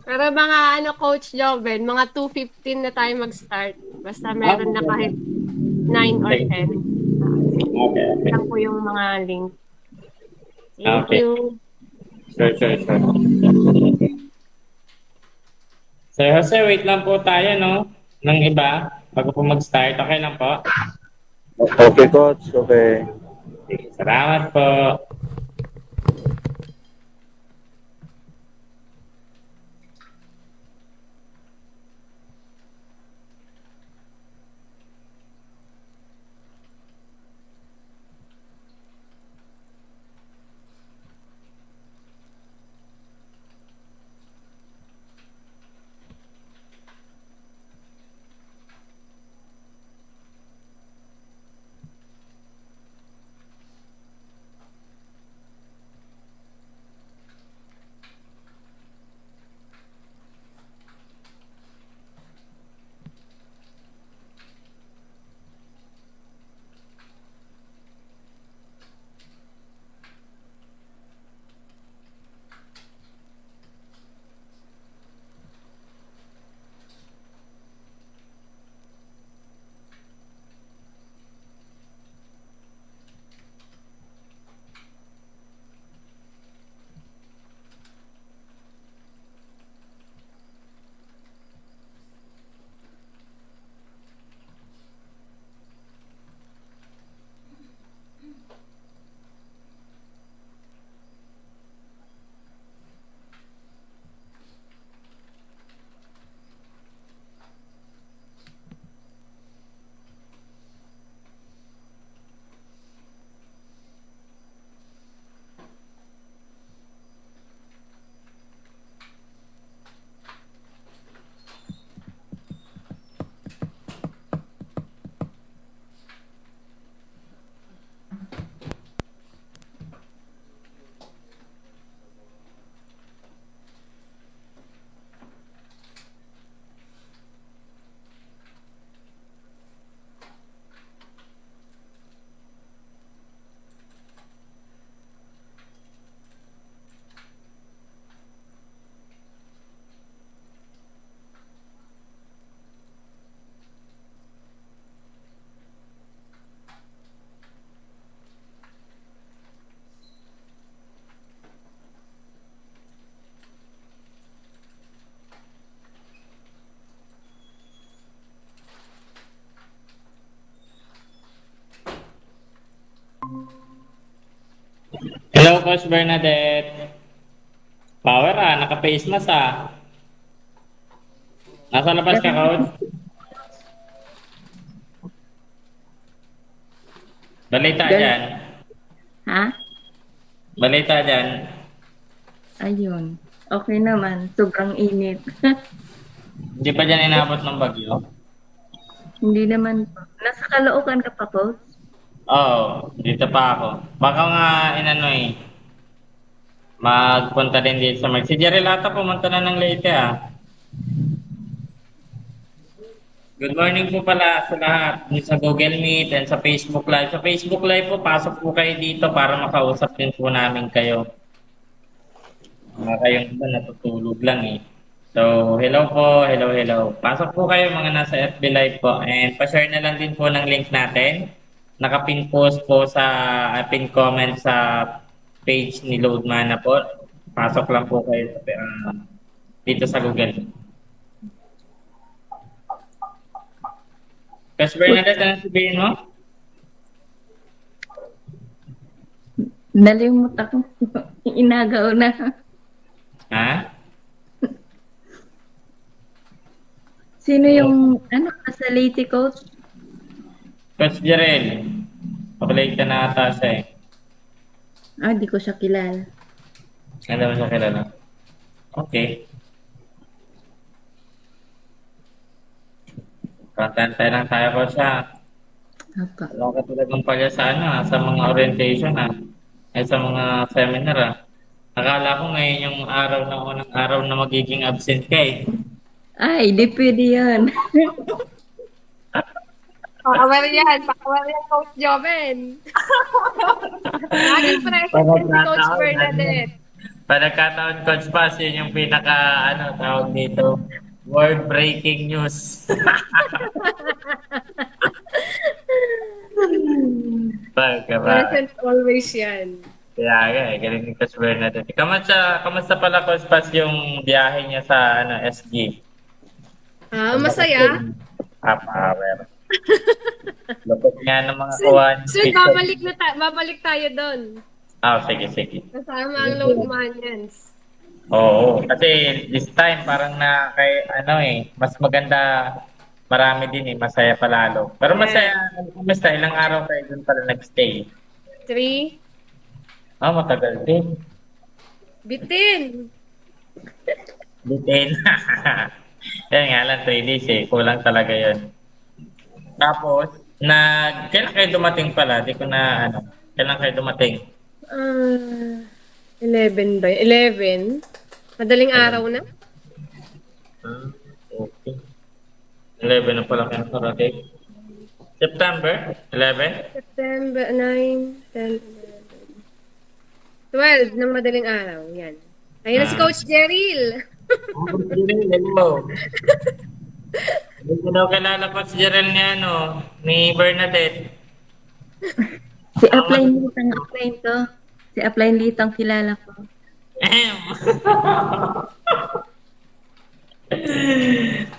Pero mga Coach Joven, mga 2:15 na tayo mag-start. Basta meron na kahit 9 or Sige. 10. Ah, Okay, okay. lang po yung mga link. Thank Okay. you. Sure, sure, sure. So, Jose, wait lang po tayo, no? Ng iba, bago po mag-start. Okay lang po? Okay, coach. Okay. Sige, salamat po. Hello, Coach Bernadette. Power naka-face mask Nasa labas ka, Coach? Balita Gan dyan. ha? Balita dyan. Ayun. Okay naman, sobrang init. Hindi pa dyan inabot ng bagyo. Hindi naman po. Nasa Caloocan ka pa, coach? Oo, dito pa ako. Baka nga magpunta din dito sa Si Jerry Lata pumunta na ng Leyte Good morning po pala sa lahat. Sa Google Meet and sa Facebook Live. Sa Facebook Live po, pasok po kayo dito para makausap din po namin kayo. Mga kayong iba natutulog lang So, hello po, hello, hello. Pasok po kayo mga nasa FB Live po and pa-share na lang din po ng link natin. Nakapin post po sa pin comment sa page ni Loadmana po. Pasok lang po kayo dito sa Google. Kasi Bernadette, ano sabihin mo? Nalimut ako. Inagaw na. Ha? Sino yung, nasa Leyte, coach? Coach Jarel, pabalay ka na ata siya Di ko siya kilala. Hindi mo siya kilala. Okay. Kantantay lang tayo ko siya. Apa. Alam ka tulad ng pala sa sa mga orientation ay sa mga seminar Akala ko ngayon yung unang araw na magiging absent ka Ay, di pwede yan. Pakawal yan, Coach Joven. Laging present din si Coach Pagkakataon, Bernadette. Pag nagkataon, Coach Paz, yun yung pinaka, ano, tawag dito, world-breaking news. Pagka ba? Present always yan. Kaya nga, galing ni Coach Bernadette. Kamusta pala, Coach Paz, yung biyahe niya sa, ano, SG? Masaya. Power. Lupit nga ng mga kuha ni Soon, Tito. babalik tayo doon. Sige. Kasama ang load manians. Oo, kasi this time parang na kay ano mas maganda, marami din masaya palalo. Pero masaya, kumusta? Ilang araw kayo doon pala nag-stay? 3. Matagal din. Bitin. Bitin. Yan nga lang, 3 days kulang talaga yun. Tapos, kailan kayo dumating pala? Di ko na, kailan kayo dumating? 11 ba? 11? Madaling araw na? Okay. 11 na pala kayo parating. September 11? September 9, 10, 11. 12 ng madaling araw. Yan. Ayun na si Coach Jeril. Hello. Hindi ko daw kilala pa si Jerel ni Bernadette. Si Upline to. Si Upline Litang kilala ko.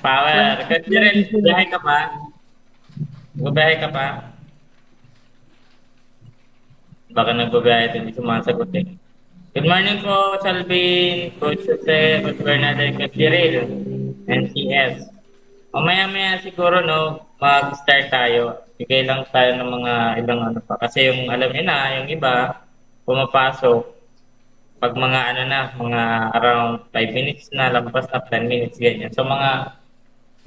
Power. Kasi Jerel, biyahe ka pa? Magbabiyahe ka pa? Baka nagbabiyahe hindi sumasagot Good morning po, Salvin, Coach Jose, Coach Bernadette, Coach Jerel, NCS. Maya siguro, mag-start tayo. Bigay lang tayo ng mga ilang pa. Kasi yung alam niyo na, yung iba, pumapasok. Pag mga mga around 5 minutes na, lampas na 10 minutes, ganyan. So mga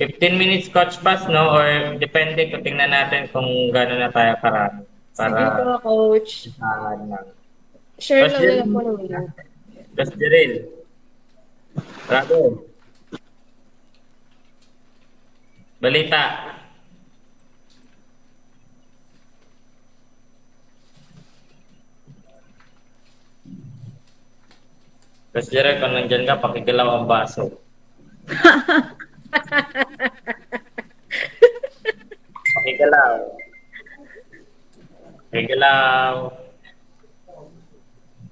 15 minutes coach pass, or depende kung tingnan natin kung gano'n na tayo karami. Sige po, Coach. Sure Coach lang po ng link. Coach Jeril. Bravo. Balita. Coach Jeril, kung nandyan ka, pakigalaw ang baso. Pakigalaw.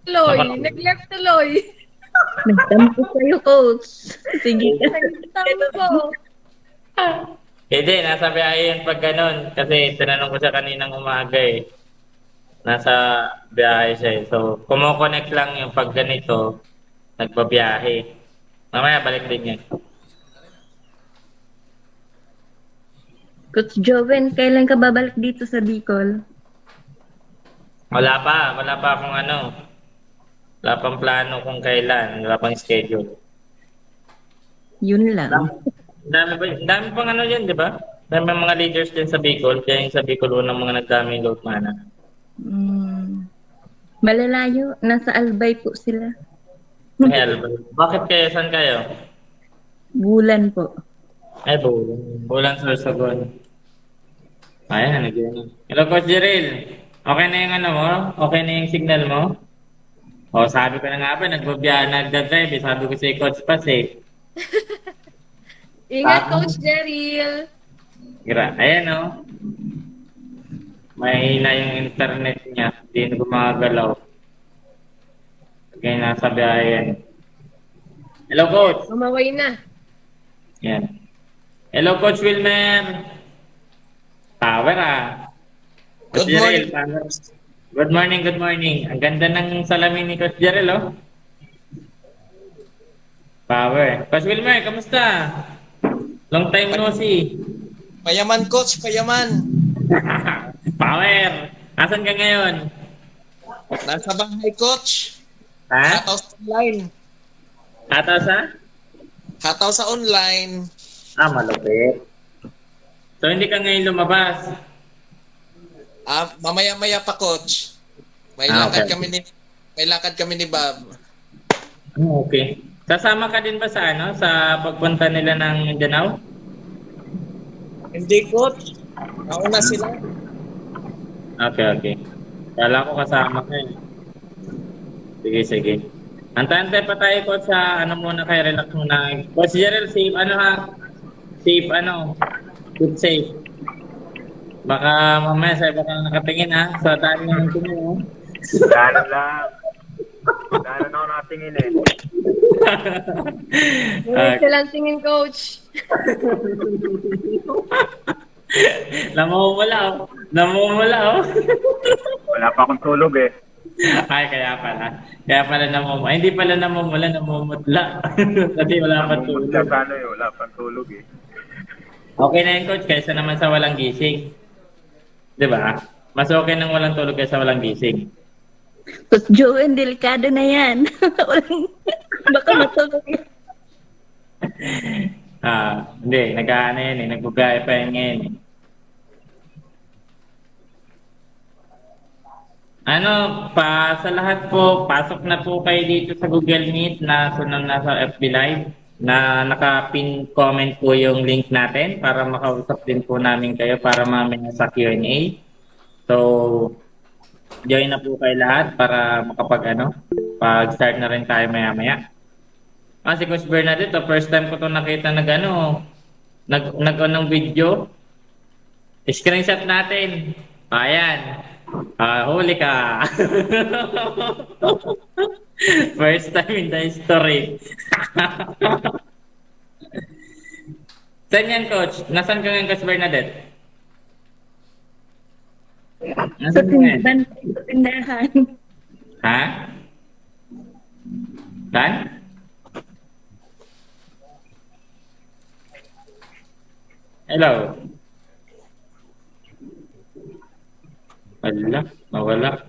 Tuloy. Nag-left tuloy. Nagtampo kayo, Coach. Sige. Tampo. Hindi, nasa biyahe yun pag ganun. Kasi tinanong ko siya kaninang umaga Nasa biyahe siya So, kumo-connect lang yung pag ganito, nagbabiyahe. Mamaya balik din yan. Coach Joven, kailan ka babalik dito sa Bicol? Wala pa akong Wala pang plano kung kailan, wala pang schedule. Yun lang. Dami pang yan, di ba? Dami pang mga leaders din sa Bicol, kaya yung sa Bicol unang mga nagdaming load mana. Malalayo, nasa Albay po sila. Bakit kayo? Saan kayo? Bulan po. Ay, Bulan Sorsogon. Ayan, nagyan. Hello, Coach Jeril. Okay na yung mo? Okay na yung signal mo? Sabi ko na nga ba, nagdadrive Sabi ko si Coach Paz Ingat, Coach Jeril. Ayan Mahina yung internet niya. Hindi na gumagalaw. Kaya nasa biyahe yan. Hello, Coach. Umaway na. Yan. Hello, Coach Wilmer. Power Coach Jerel, power. Good morning. Ang ganda ng salamin ni Coach Jerel, Power. Coach Wilmer, kamusta? Long time no see. Payaman, Coach. Payaman. Power. Asan ka ngayon? Nasa bahay, Coach. Ha? Hataw sa online. Ataw sa? Hataw sa online. Malupit. So, hindi ka ngayon lumabas? Mamaya-maya pa, Coach. May Okay. lakad kami ni Bob. Okay. Sasama ka din ba sa sa pagpunta nila ng Danao? Hindi, Coach. Nauna sila. Okay. Kala ko kasama ka Sige. Antay-antay pa tayo ko sa ano muna kayo, relax muna. Coach Jerel, safe ano ha? Safe ano? Keep safe. Baka mamaya sa iba kang nakatingin ha? Sa daan ng tingin ha? Daanan lang. Daanan ako nakatingin eh. Ito lang tingin, coach. Namumula oh. Namumula oh. Wala pa akong tulog eh. Ay, kaya pala. Kaya pala namumula. Ay, hindi pala namumula, namumutla. Kasi wala pa tulog. Wala pang tulog eh. Okay na yun, coach, kaysa naman sa walang gising. Di ba? Mas okay nang walang tulog kaysa walang gising. Tapos Joen, delikado na yan. Baka matulog yan. Hindi, nag-ano yan eh, nagbugay pa yan ngayon eh. Sa lahat po, pasok na po kayo dito sa Google Meet na sunod na sa FB Live na naka-pin comment po yung link natin para makausap din po namin kayo para mamaya sa Q&A. So, join na po kayo lahat para pag-start na rin tayo maya-maya. Si Coach Bernadette, first time ko to nakita ng video. Screenshot natin. Ayan. Huli ka. First time in the history. Saan yan, Coach? Nasaan ka ngayon, Coach Bernadette? Sa Nasaan ka ngayon? tindahan. Ha? Saan? Hello? Nawala.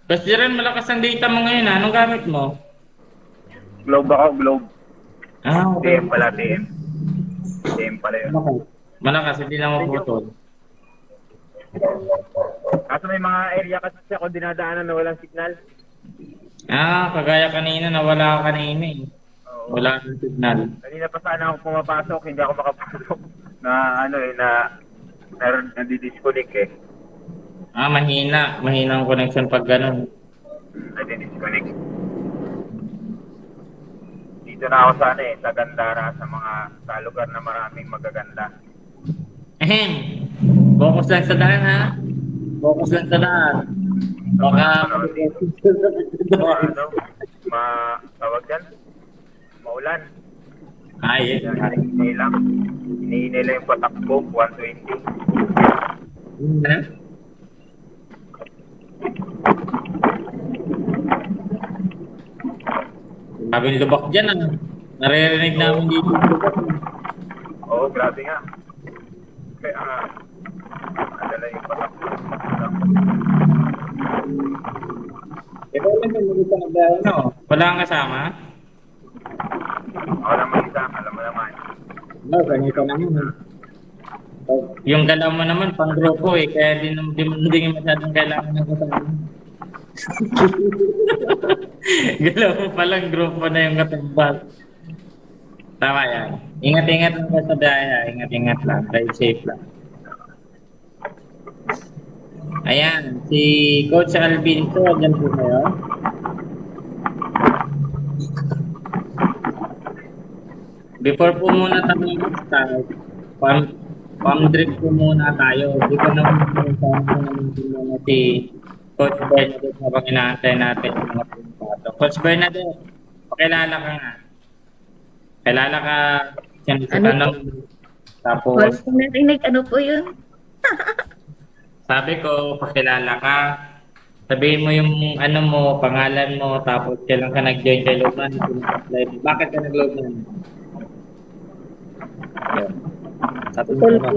Tapos Jiren, malakas ang data mo ngayon ha? Anong gamit mo? Globe ako, globe. Okay. DM pala, DM. DM pala yun. Malakas, hindi na maputol. Kaso may mga area kasi ako dinadaanan na walang signal. Kagaya kanina, nawala ka kanina eh. Oo. Wala kang signal. Kanina pa sana ako pumapasok, hindi ako makapasok. Nadi-disconnect eh. Mahina. Mahina ang connection pag ganun. Nadi-disconnect. Dito na ako sana sa Gandara sa lugar na maraming magaganda. Focus lang sa daan ha. Focus lang sa daan. Baka... Tawag dyan? Maulan. Ay, Hinihinay lang. Hinihinay lang yung patakbo, 120. Sabi ni Lubak dyan naririnig namin dito. Oo, grabe nga. Kaya nadala yung patakbo. Ito lang yung mag-isa na dahil, no? Wala kang kasama? Ako lang mag-isa, alam mo naman. Ganito naman. Yung galaw mo naman, pang grupo eh. Kaya hindi masyadong kailangan ng kasama. Galaw mo palang grupo na yung katambal. Tama yan. Ingat-ingat lang sa daya. Ingat-ingat lang. Drive safe lang. Ayan, si Coach Alvin to, dyan po kayo. Before po muna tayo mag-start, pam drip po muna tayo. Hindi ko naman muna si Coach Bernadette habang inaantay natin yung mga pumato. Coach Bernadette, pakilala ka nga. Kilala ka, tapos... Wala ko narinig, ano po yun? Sabi ko, pakilala ka. Sabihin mo yung pangalan mo, tapos kailan ka nag-join kay Logman. Bakit ka nag-Logman? Sabi mo na.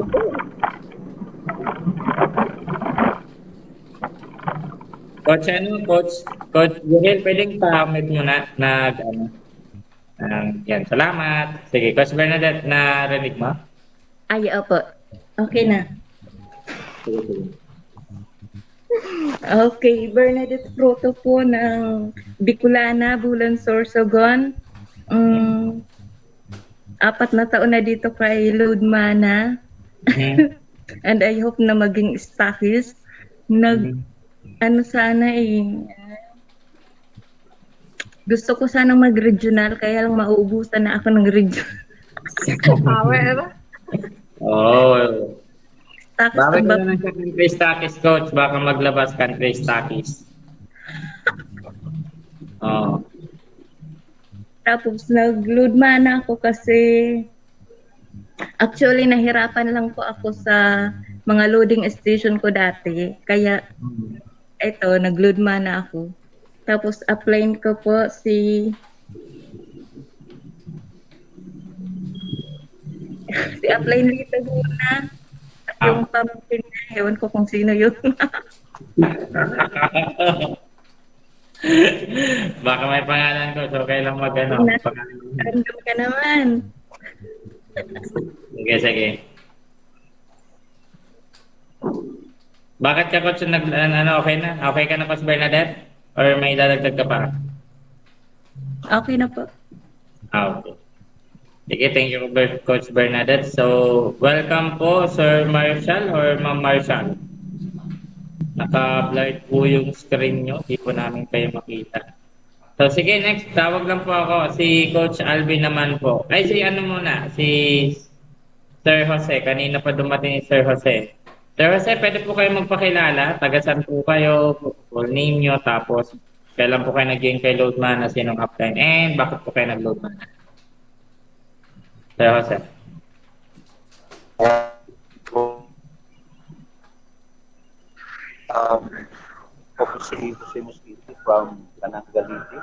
Coach Joel, pwedeng pa-mute mo na, yan, salamat. Sige, Coach Bernadette, narinig mo? Ay, opo. Okay na. Sige. Okay, Bernadette Proto po ng Bicolana, Bulan, Sorsogon. 4 na taon na dito kay Loadmana. And I hope na maging stahis. Ano sana Gusto ko sanang mag-regional, kaya lang mauubusan na ako ng regional. Power. Oh. Tapos, Bakit ka na sa country stockies, coach? Baka maglabas country stockies. Oh. tapos nag-load mana ako kasi actually nahirapan lang po ako sa mga loading station ko dati. Kaya ito, nag-load mana ako. Tapos applyin ko po si applyin dito muna. At yung pamangkin niya, ewan ko kung sino yun. Baka may pangalan ko, so kailang mag-ano. Random ka naman. Sige, sige. Bakit ka, coach, okay na? Okay ka na, Coach Bernadette? Or may dadagdag ka pa? Okay na po. Okay. Sige, thank you, Coach Bernadette. So, welcome po, Sir Marshall or Ma'am Marshall. Naka-blurred po yung screen nyo. Hindi po namin kayo makita. So, sige, next. Tawag lang po ako. Si Coach Alvin naman po. Ay, si ano muna? Si Sir Jose. Kanina pa dumating si Sir Jose. Sir Jose, pwede po kayo magpakilala. Taga-saan po kayo? Full name nyo. Tapos, kailan po kayo nag-gain kay load mana? Sinong upline? And bakit po kayo nag-load mana? Sir Jose. Ako si Jose Mosquito from Canang Galiti.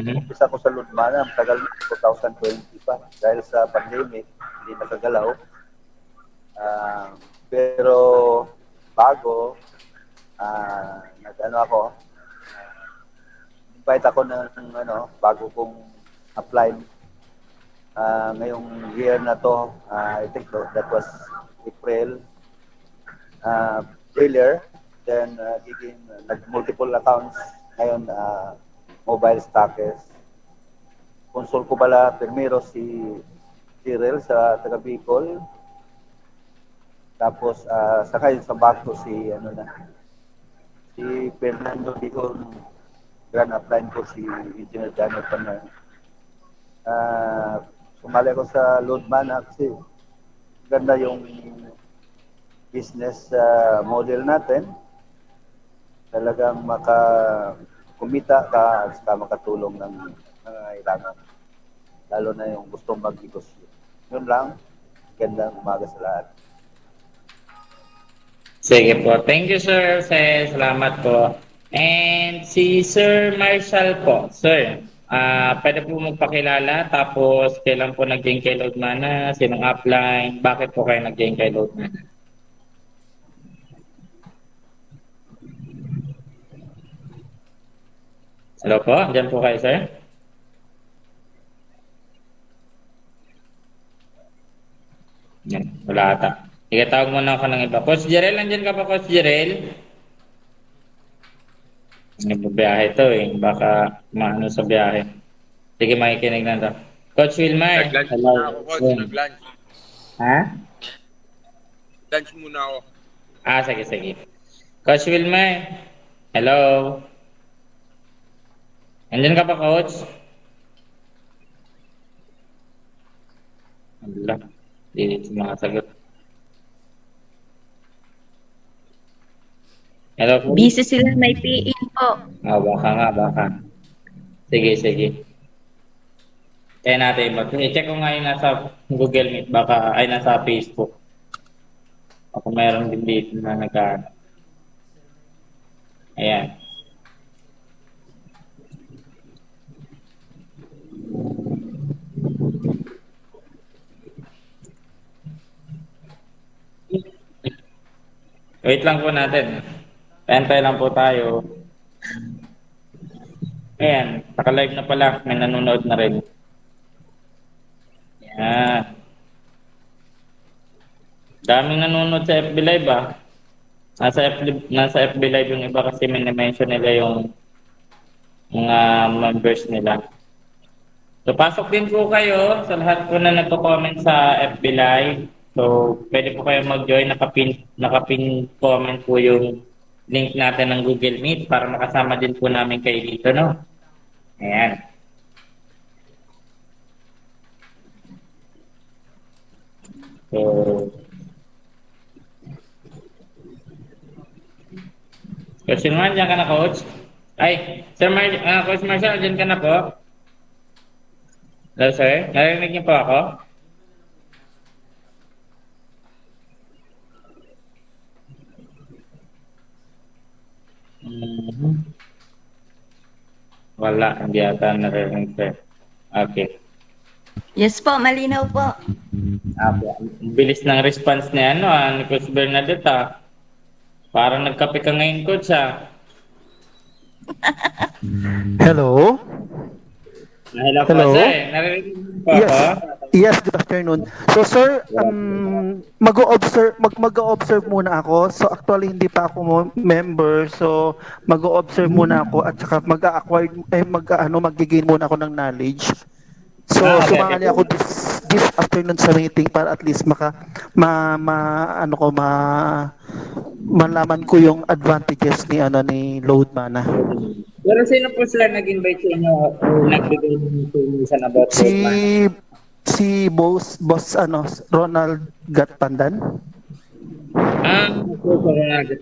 Mhm. Umpisa ko sa Ludmana, ang tagal na 2020 pa. Dahil sa pandemic, hindi nakagalaw. Pero bago, nag-ano ako, invite ako ng bago kong apply. Ngayong year na to, I think that was April. Earlier, then nag-multiple accounts. Ngayon, mobile stockers. Consul ko pala primero si Cyril sa taga Bicol. Tapos saka sa Bacto si Fernando Bicol. Grand upline ko si Engineer Daniel Paner. Sumali ako sa load mana kasi ganda yung business model natin. Talagang kumita ka at makatulong ng nangangailangan. Lalo na yung gustong mag-negosyo. Yun lang. Gandang umaga sa lahat. Sige po. Thank you, Sir Jose. Salamat po. And si Sir Marshall po. Sir, pwede po magpakilala. Tapos, kailan po nag-gain kay load mana? Sinong upline? Bakit po kayo nag-gain kay load mana? Hello po, andyan po kayo, sir? Yan, wala ata. Sige, tawag muna ako ng iba. Coach Jerel, andyan ka pa, Coach Jerel? Nagbabiyahe to eh. Baka maano sa biyahe. Sige, makikinig na to. Coach Wilmar. Nag-lunch hello. muna ako, coach. Yan. Nag-lunch. Ha? Lunch muna ako. Sige, sige. Coach Wilmar. Hello. Andyan ka pa, Coach? Wala. Hindi sumasagot. Hello po. Busy sila, may PIN po. Baka nga, baka. Sige, sige. Kaya natin i-check ko nga yung nasa Google Meet, baka ay nasa Facebook. Ako mayroon din dito na Ayan. Wait lang po natin. Antay lang po tayo. Ayan, naka-live na pala. May nanonood na rin. Ayan. Daming nanonood sa FB Live Nasa FB Live yung iba kasi mention nila yung mga members nila. So, pasok din po kayo sa lahat po na nagko-comment sa FB Live. So, pwede po kayo mag-join. Nakapin comment po yung link natin ng Google Meet para makasama din po namin kayo dito, no? Ayan. So, question 1, dyan ka na, Coach? Ay, Coach Marshall, dyan ka na po? Hello, sir? Narinig niyo po ako? Wala, hindi ata narinig, sir. Okay. Yes po, malinaw po. Bilis ng response ni ni Coach Bernadette, ah. Parang nagkape ka ngayon, Coach, ah. Hello? Hello po, Hello? sir. Narinig niyo po Yes. ako? Yes, good afternoon. So sir, mag-o-observe muna ako. So actually hindi pa ako member. So mag-o-observe muna ako at saka mag-gain muna ako ng knowledge. So Okay. sumali ako this afternoon sa meeting para at least malaman ko yung advantages ni load mana. Pero sino po sila nag-invite sa inyo o nagbigay ng information about Si boss Ronald Gatpandan. po po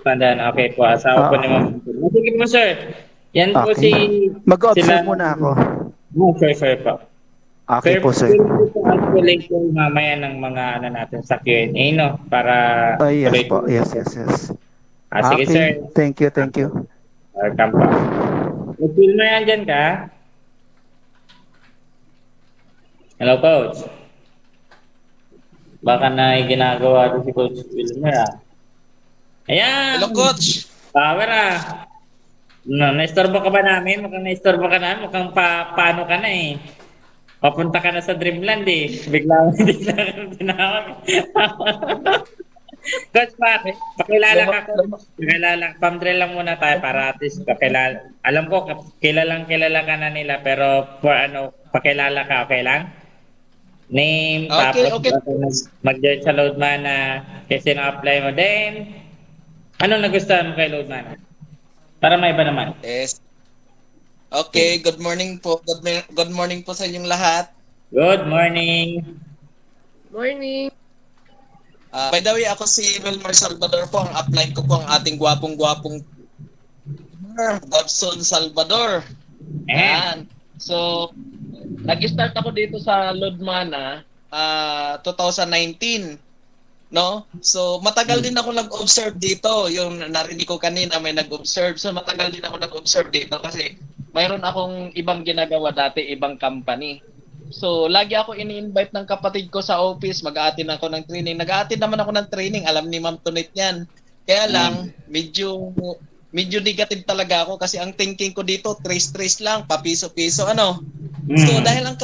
Pandan. Okay po, asawa po ni Ma'am. Sige po, sir. Yan po Okay. Mag-observe sila- muna ako. Sir po. Okay po, sir. Po calculate po mamaya ng mga natin sa Q&A, no? Para Yes tuloy- po. Yes. Sige, sir. Thank you. Welcome po. Mag-film na yan dyan ka? Hello, Coach. Baka na ginagawa rin si Coach Wilmer, ah. Ayan! Hello, Coach. Power, ah. Naistorbo ka ba namin? Mukhang naistorbo ka namin. Mukhang paano ka na, eh. Papunta ka na sa Dreamland, eh. Bigla tinawag. Coach, pakilala ka, Coach. Pakilala. Pam-drill lang muna tayo para at least pakilala. Alam ko, kilala ka na nila, pero pakilala ka, okay lang? Name, Okay, tapos mag-join sa Loadmana kasi na-apply mo. Then, anong nagustuhan mo kay Loadmana? Para may iba naman. Yes. Okay, good morning po. Good morning po sa inyong lahat. Good morning. Morning. By the way, ako si Wilmer Salvador po. Ang upline ko po ang ating gwapong-gwapong Gobson Salvador. Ayan. So, nag-start ako dito sa Loadmana 2019. No? So, matagal din ako nag-observe dito. Yung narinig ko kanina may nag-observe. So, matagal din ako nag-observe dito kasi mayroon akong ibang ginagawa dati, ibang company. So, lagi ako ini-invite ng kapatid ko sa office, mag-a-attend ako ng training. Nag-a-attend naman ako ng training, alam ni Ma'am Tunit yan. Kaya lang, medyo negative talaga ako kasi ang thinking ko dito, trace lang, papiso-piso, So, dahil ang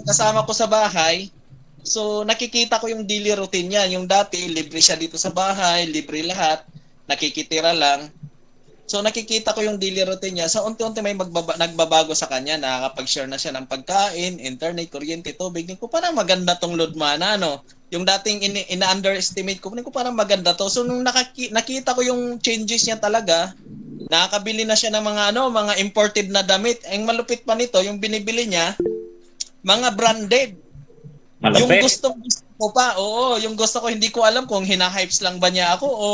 kasama ko sa bahay, so nakikita ko yung daily routine niya. Yung dati, libre siya dito sa bahay, libre lahat, nakikitira lang. So nakikita ko yung daily routine niya. So unti-unti may nagbabago sa kanya. Nakakapag-share na siya ng pagkain, internet, kuryente, tubig. Ko parang maganda tong Loadmana, Yung dating ina-underestimate ko parang maganda to. So nung nakita ko yung changes niya talaga, nakakabili na siya ng mga imported na damit. Ang malupit pa nito, yung binibili niya, mga branded. Malapit. Yung gusto ko pa, yung gusto ko, hindi ko alam kung hina-hypes lang ba niya ako o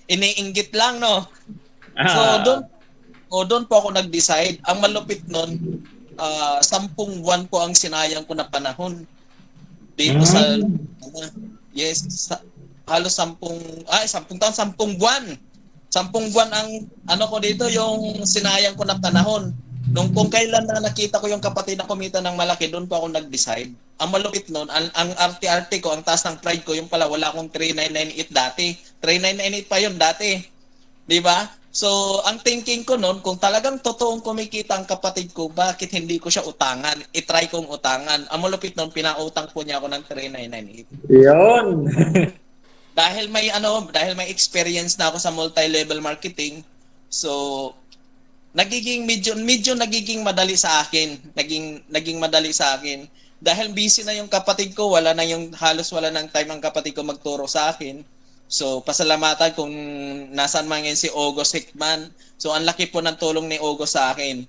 iniinggit lang, So, doon po ako nag-decide. Ang malupit nun, 10 buwan po ang sinayang ko na panahon. Dito sa, halos 10 taon, 10 buwan. 10 buwan ang, ko dito, yung sinayang ko na panahon. Kung kailan na nakita ko yung kapatid na kumita ng malaki, doon po ako nag-decide. Ang malupit nun, ang arte-arte ko, ang taas ng pride ko, yung pala wala akong 3998 dati. 3998 pa yun dati. Di ba? So, ang thinking ko nun, kung talagang totoong kumikita ang kapatid ko, bakit hindi ko siya utangan? I-try kong utangan. Ang malupit nun, pinautang po niya ako ng 3998. Yun. Dahil may experience na ako sa multi-level marketing, so medyo nagiging madali sa akin. Naging madali sa akin. Dahil busy na yung kapatid ko, halos wala nang time ang kapatid ko magturo sa akin. So, pasalamatan kung nasaan man ngayon si August Hickman. So, ang laki po ng tulong ni August sa akin.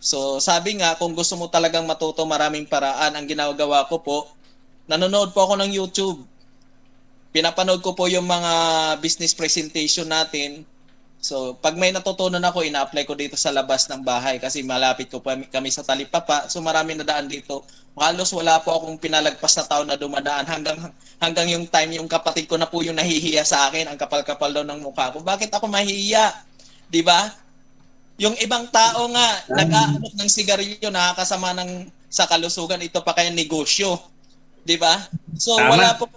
So sabi nga, kung gusto mo talagang matuto, maraming paraan. Ang ginagawa ko po, nanonood po ako ng YouTube. Pinapanood ko po yung mga business presentation natin. So pag may natutunan ako, ina-apply ko dito sa labas ng bahay kasi malapit ko kami sa Talipapa. So marami na daan dito. Halos wala po akong pinalagpas na taon na dumadaan hanggang yung time yung kapatid ko na po yung nahihiya sa akin, ang kapal-kapal daw ng mukha ko. Bakit ako mahihiya? 'Di ba? Yung ibang tao nga nag-aabot ng sigarilyo, nakakasama sa kalusugan, ito pa kaya negosyo. 'Di ba? So wala po.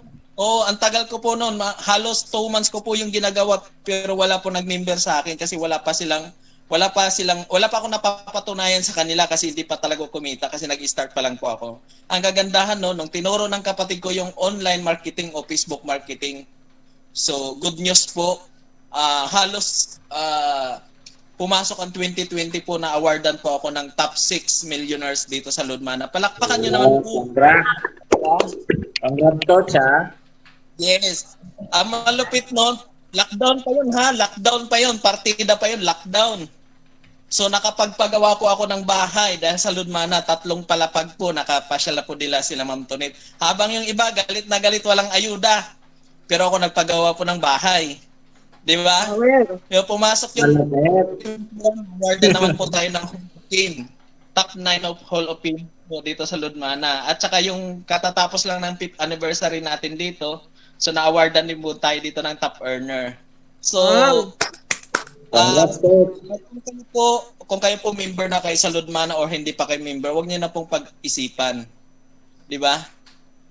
Ang tagal ko po noon, halos 2 months ko po yung ginagawa pero wala po nag-member sa akin kasi wala pa ako napapatunayan sa kanila kasi hindi pa talaga kumita kasi nag-start pa lang po ako. Ang kagandahan no, nung tinuro ng kapatid ko yung online marketing o Facebook marketing. So, good news po. Halos pumasok ang 2020 po na awardan po ako ng top 6 millionaires dito sa Ludmana. Palakpakan nyo naman po. Congrats, coach, ha? Yes. Malupit no. Lockdown pa yun ha. Lockdown pa yun. Partida pa yun. Lockdown. So nakapagpagawa ko ako ng bahay dahil sa Ludmana, 3 palapag po. Nakapasyala po nila sila Ma'am Tonet. Habang yung iba, galit na galit, walang ayuda. Pero ako nagpagawa po ng bahay. Di ba? Yung pumasok yung warden naman po tayo ng team. Top 9 of Hall of Fame po dito sa Ludmana. At saka yung katatapos lang ng 5th anniversary natin dito, so na-awardan din po tayo dito ng top earner. So, kung kayo po member na kayo sa Ludmana or hindi pa kayo member, huwag niyo na pong pag-isipan. Di ba?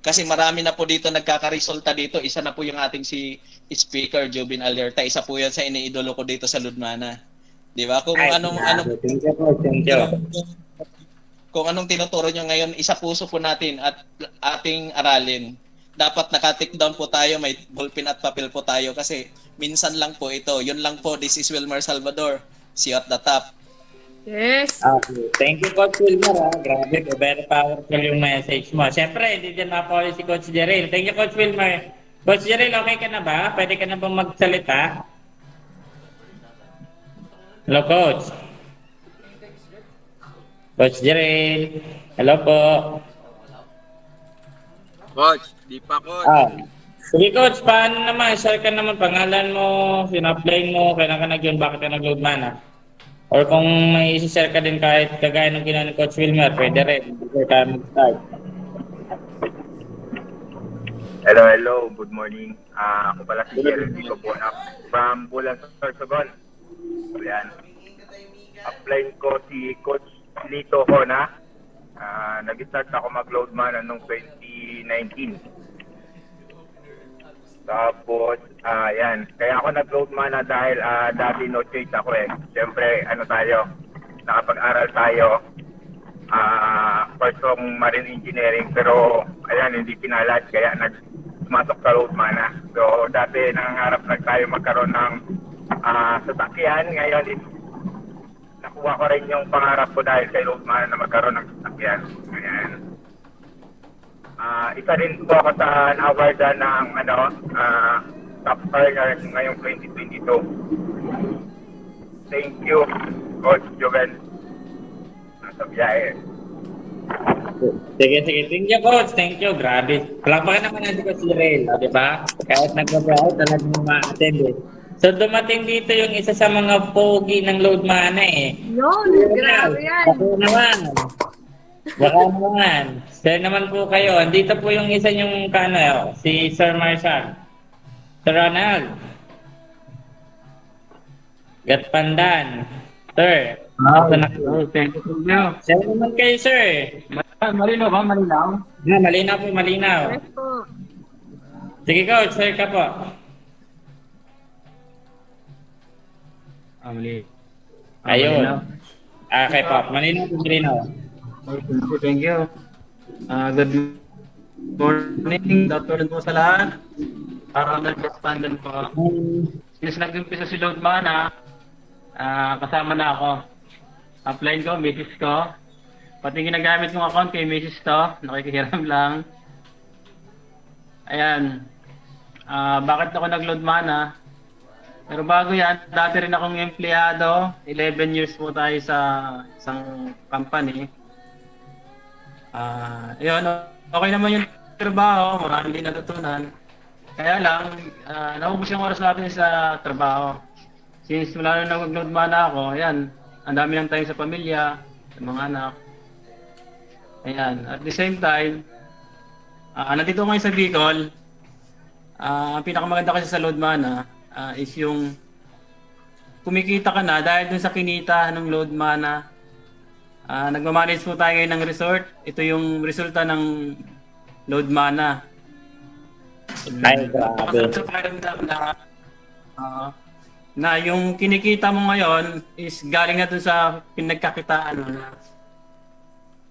Kasi marami na po dito nagkakaresulta dito. Isa na po yung ating si Speaker Jobin Alerta. Isa po yan sa iniidolo ko dito sa Ludmana. Di ba? Kung anong tinuturo nyo ngayon, isa puso po natin at ating aralin. Dapat naka-tick down po tayo, may ballpen at papel po tayo kasi minsan lang po ito. Yun lang po. This is Wilmer Salvador. See you at the top. Yes. Okay. Thank you, Coach Wilmer. Grabe, very powerful yung message mo. Siyempre, hindi dyan mapawala si Coach Jerel. Thank you, Coach Wilmer. Coach Jerel, okay ka na ba? Pwede ka na ba magsalita? Hello, Coach. Coach Jerel. Hello po. Coach, di pa, Coach. Sige, Coach, paano naman? Share ka naman pangalan mo, sina-apply mo, kailan ka nag-yun, bakit ka nag-load mana? Or kung may isi-share ka din kahit kagaya ng ginawa ni Coach Wilmer, pwede rin. Before tayo mag-start. Hello. Good morning. Ako pala si Jerry Pico po from Bulan Sorsogon. Ayan. Apply ko si Coach Lito Hona. Nag-start ako mag-load mana noong 2019. Tapos, yan. Kaya ako nag-load mana dahil dati no choice ako eh. Siyempre, nakapag-aral tayo. First from marine engineering, pero ayan, hindi pinalas. Kaya nagmasok sa load mana. So, dati nangangarap tayo magkaroon ng sasakyan. Ngayon, nakuha ko rin yung pangarap ko dahil kay load mana na magkaroon ng sasakyan. Ayan. Isa rin po ako sa na-awardan ng top earner ngayong 2022. Thank you, Coach Joven. Nasa biyahe. Sige. Thank you, Coach. Thank you. Grabe. Palakpakan naman natin Coach Jerel, di ba? Kahit nagbabahay, talagang ma-attend eh. So, dumating dito yung isa sa mga pogi ng load mana eh. Yun, grabe yan. Baka naman. Sir naman po kayo. Andito po yung isa yung si Sir Marshall. Sir Ronald. Gatpandan. Sir. Thank you. Sir naman kayo, sir. Malinaw ba? Malinaw? Malinaw po, malinaw. Yes po. Sige, Coach. Sir ka po. Ayun. Okay po. Malinaw po, malinaw. Thank you. Good morning. Good afternoon po sa lahat. Para nag-expandan po. Since nag-umpisa si Load Mana, kasama na ako. Upline ko, misis ko. Pati ginagamit kong account kay misis to. Nakikihiram lang. Ayan. Bakit ako nag-Load Mana? Pero bago yan, dati rin akong empleyado. 11 years po tayo sa isang company. Yun, okay naman yung trabaho. Marami din natutunan. Kaya lang, naubos yung oras natin sa trabaho. Since wala na nag-load mana ako, ayan, ang dami ng time sa pamilya, sa mga anak. Ayan, at the same time, nandito ngayon sa Bicol. Ang pinakamaganda kasi sa load mana is yung kumikita ka na dahil dun sa kinita ng load mana. Nagmamanage po tayo ngayon ng resort. Ito yung resulta ng load mana. Ay, grabe. Na yung kinikita mo ngayon is galing na dun sa pinagkakitaan mo na.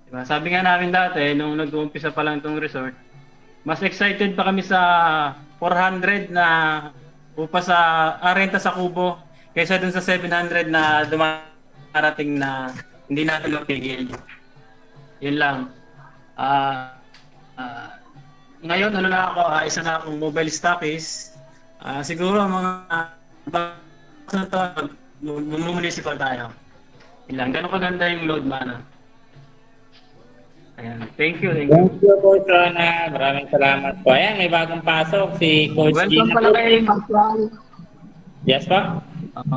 Diba? Sabi nga namin dati, nung nag-uumpisa pa lang itong resort, mas excited pa kami sa 400 na upa sa renta sa kubo kaysa dun sa 700 na dumarating na hindi natin mapigil. Yun lang. Ngayon, ano na ako, isa na akong mobile stockist. Siguro mga municipal tayo. Yun lang. Ganun kaganda yung load mana. Ayan. Thank you. Thank you, Coach Ronald. Maraming salamat po. Ayan, may bagong pasok si Coach Welcome Gina. pala kay Marshall. Yes po?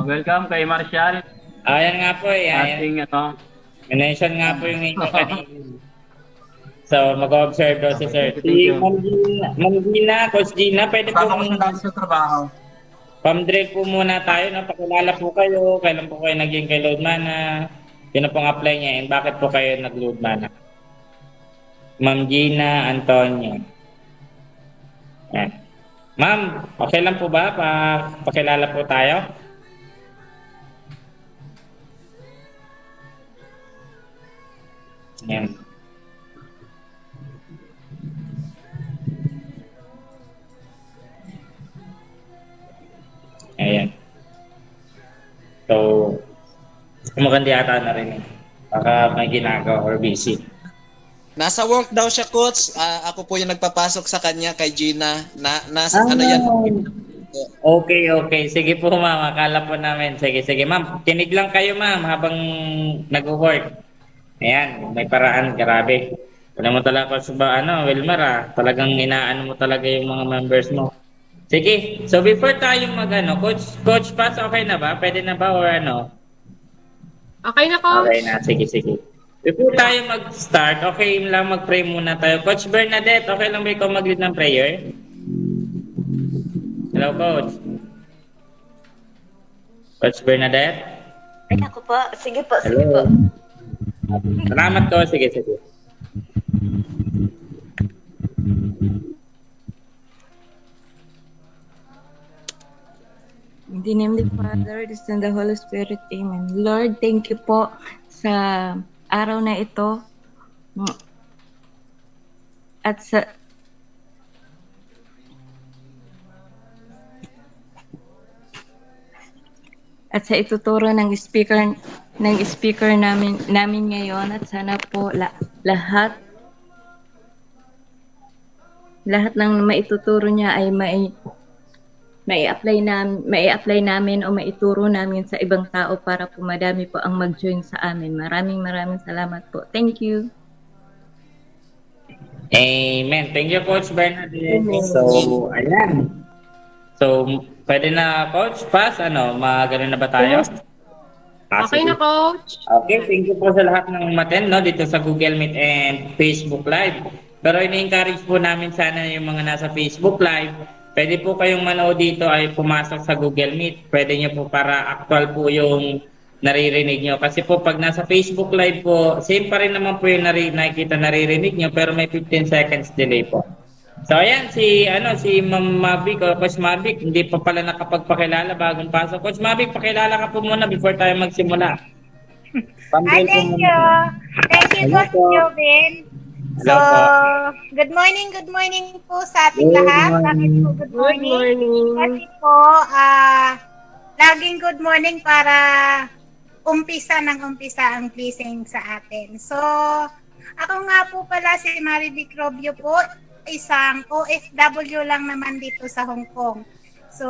Welcome kay Marshall. Ayan nga po eh. Ating mention nga po yung inyo kanina. So, mag-observe daw si Sir. Si Ma'am Gina, Coach Gina, pwede po sa trabaho. Pam-drill po muna tayo. Pakilala po kayo. Kailan po kayo naging kay load mana? Yun na pong apply niya. And bakit po kayo nag-load mana? Ma'am Gina Antonio. Yan. Ma'am, okay lang po ba? Pakilala po tayo. Yan. Ayan. So, maganda yata na rin. Baka may ginagawa or busy. Nasa work daw siya, Coach. Ako po yung nagpapasok sa kanya kay Gina. Nasa ano yan? Okay. Sige po, ma'am. Akala po namin. Sige. Ma'am, kinig lang kayo, ma'am, habang nag-work. Ayan, may paraan. Grabe. Alam mo talaga, Wilmar, talagang inaano mo talaga yung mga members mo. Sige. So, before tayo Coach Paz, okay na ba? Pwede na ba or ano? Okay na, Coach. Okay na. Sige. Before tayo mag-start, okay lang mag-pray muna tayo. Coach Bernadette, okay lang ba ikaw mag-lead ng prayer? Hello, Coach. Coach Bernadette? Ay, ako po. Sige po. Salamat ko. Sige. In the name of the Father, the Son, and the Holy Spirit. Amen. Lord, thank you po sa araw na ito. At sa ituturo ng speaker namin ngayon, at sana po lahat ng maituturo niya ay mai-apply namin o maituro namin sa ibang tao para po madami po ang mag-join sa amin. Maraming salamat po. Thank you. Amen. Thank you, Coach Bernadette. So, ayan. So, pwede na, Coach Paz, magano na ba tayo? Okay na, Coach. Okay, thank you po sa lahat ng umattend dito sa Google Meet and Facebook Live. Pero ini-encourage po namin sana yung mga nasa Facebook Live, pwede po kayong manood dito ay pumasok sa Google Meet. Pwede nyo po para actual po yung naririnig nyo. Kasi po pag nasa Facebook Live po, same pa rin naman po yung naririnig nyo, pero may 15 seconds delay po. So ayan, si Ma'am Mavic o Coach Mavic, hindi pa pala nakapagpakilala bagong pasok. Coach Mavic, pakilala ka po muna before tayo magsimula. Thank you. Thank you, Coach Jovin. So, good morning po sa ating lahat. Bakit po good morning? Kasi po, laging good morning para umpisa ang blessing sa atin. So, ako nga po pala si Marivic Robio po, isang OFW lang naman dito sa Hong Kong. So,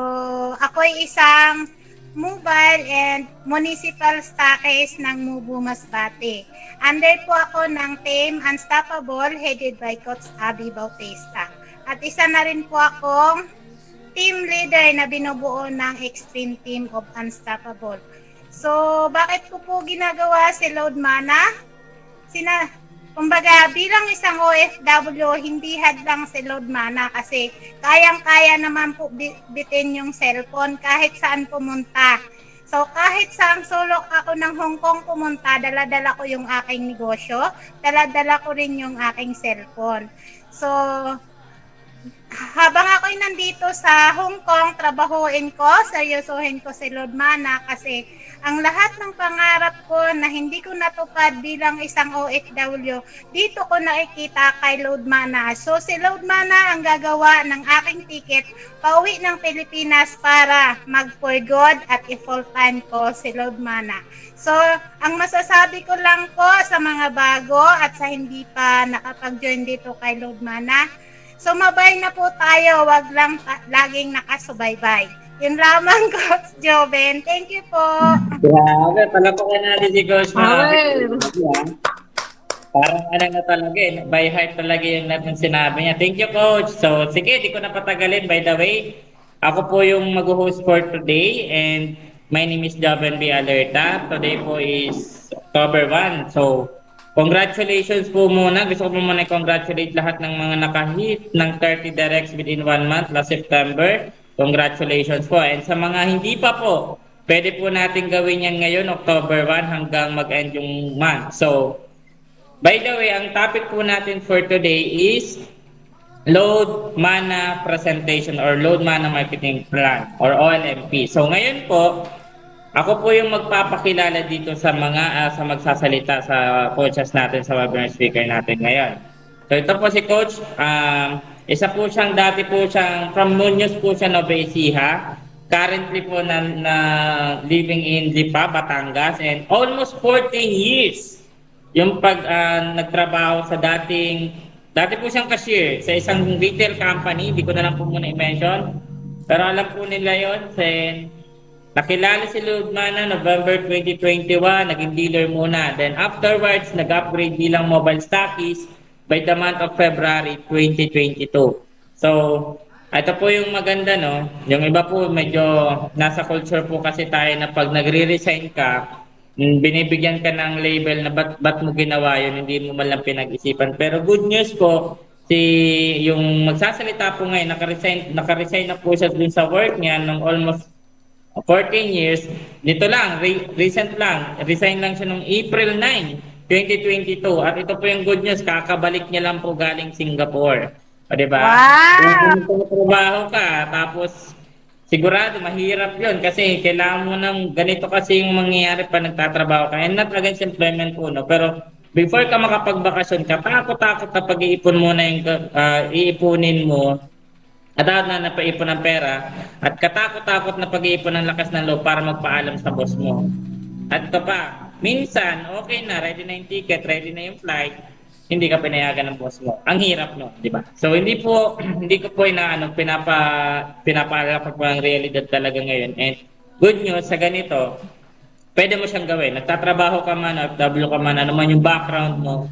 ako ay isang mobile and municipal stockist ng Mubu Masbate. Under po ako ng Team Unstoppable headed by Coach Abby Bautista. At isa na rin po akong team leader na binubuo ng Extreme Team of Unstoppable. So, bakit ko po ginagawa si Load Mana? Kumbaga, bilang isang OFW, hindi hadlang si Load Mana kasi kayang-kaya naman po bitin yung cellphone kahit saan pumunta. So, kahit saang sulok ako ng Hong Kong pumunta, dala-dala ko yung aking negosyo, dala-dala ko rin yung aking cellphone. So, habang ako'y nandito sa Hong Kong, trabahuin ko, seryosohin ko si Load Mana kasi ang lahat ng pangarap ko na hindi ko natupad bilang isang OFW, dito ko nakikita kay Load Mana. So si Load Mana ang gagawa ng aking ticket pauwi ng Pilipinas para mag-for good at i-full time ko si Load Mana. So, ang masasabi ko lang po sa mga bago at sa hindi pa nakapag-join dito kay Load Mana, sumabay na po tayo, wag lang laging nakasubaybay. Yun lamang, Coach Joven. Thank you po. Grabe, palapakan natin si Coach. Parang na talaga eh. By heart talaga yung natin sinabi niya. Thank you, Coach. So, sige, di ko na patagalin. By the way, ako po yung mag-host for today and my name is Joven B. Alerta. Today po is October 1. So, congratulations po muna. Gusto ko po muna i-congratulate lahat ng mga nakahit ng 30 directs within 1 month last September. Congratulations po. And sa mga hindi pa po, pwede po natin gawin yan ngayon, October 1 hanggang mag-end yung month. So, by the way, ang topic po natin for today is Load Mana Presentation or Load Mana Marketing Plan or OLMP. So, ngayon po, ako po yung magpapakilala dito sa mga sa magsasalita sa coaches natin sa webinar speaker natin ngayon. So ito po si Coach, isa po siyang dati po siyang from Muñoz po siya, Nueva Ecija. Currently po na living in Lipa, Batangas and almost 14 years yung nagtrabaho sa dati po siyang cashier sa isang retail company, hindi ko na lang po muna i-mention. Pero alam po nila yun. Nakilala si Load Mana November 2021, naging dealer muna. Then afterwards, nag-upgrade bilang mobile stockist by the month of February 2022. So, ito po yung maganda, no? Yung iba po, medyo nasa culture po kasi tayo na pag nagre-resign ka, binibigyan ka ng label na ba't mo ginawa yun, hindi mo man lang pinag-isipan. Pero good news po, yung magsasalita po ngayon, naka-resign na po siya dun sa work niya nung almost 14 years. Dito lang, recent lang, resign lang siya nung April 9, 2022. At ito po yung good news, kakabalik niya lang po galing Singapore. O diba? Wow! Kung trabaho ka, tapos sigurado mahirap yun kasi kailangan mo ng ganito kasi yung mangyayari pa nagtatrabaho ka. And not against employment po, no? Pero before ka makapagbakasyon ka, takot-takot na pag-iipon mo na yung iipunin mo at na napaipon ng pera at katakot-takot na pag-iipon ng lakas ng loob para magpaalam sa boss mo. At ito pa, minsan, okay na, ready na yung ticket, ready na yung flight, hindi ka pinayagan ng boss mo. Ang hirap, no? Di ba? So, hindi ko po pinapalapag po ang realidad talaga ngayon. And good news, sa ganito, pwede mo siyang gawin. Nagtatrabaho ka man, OFW ka man, ano man yung background mo,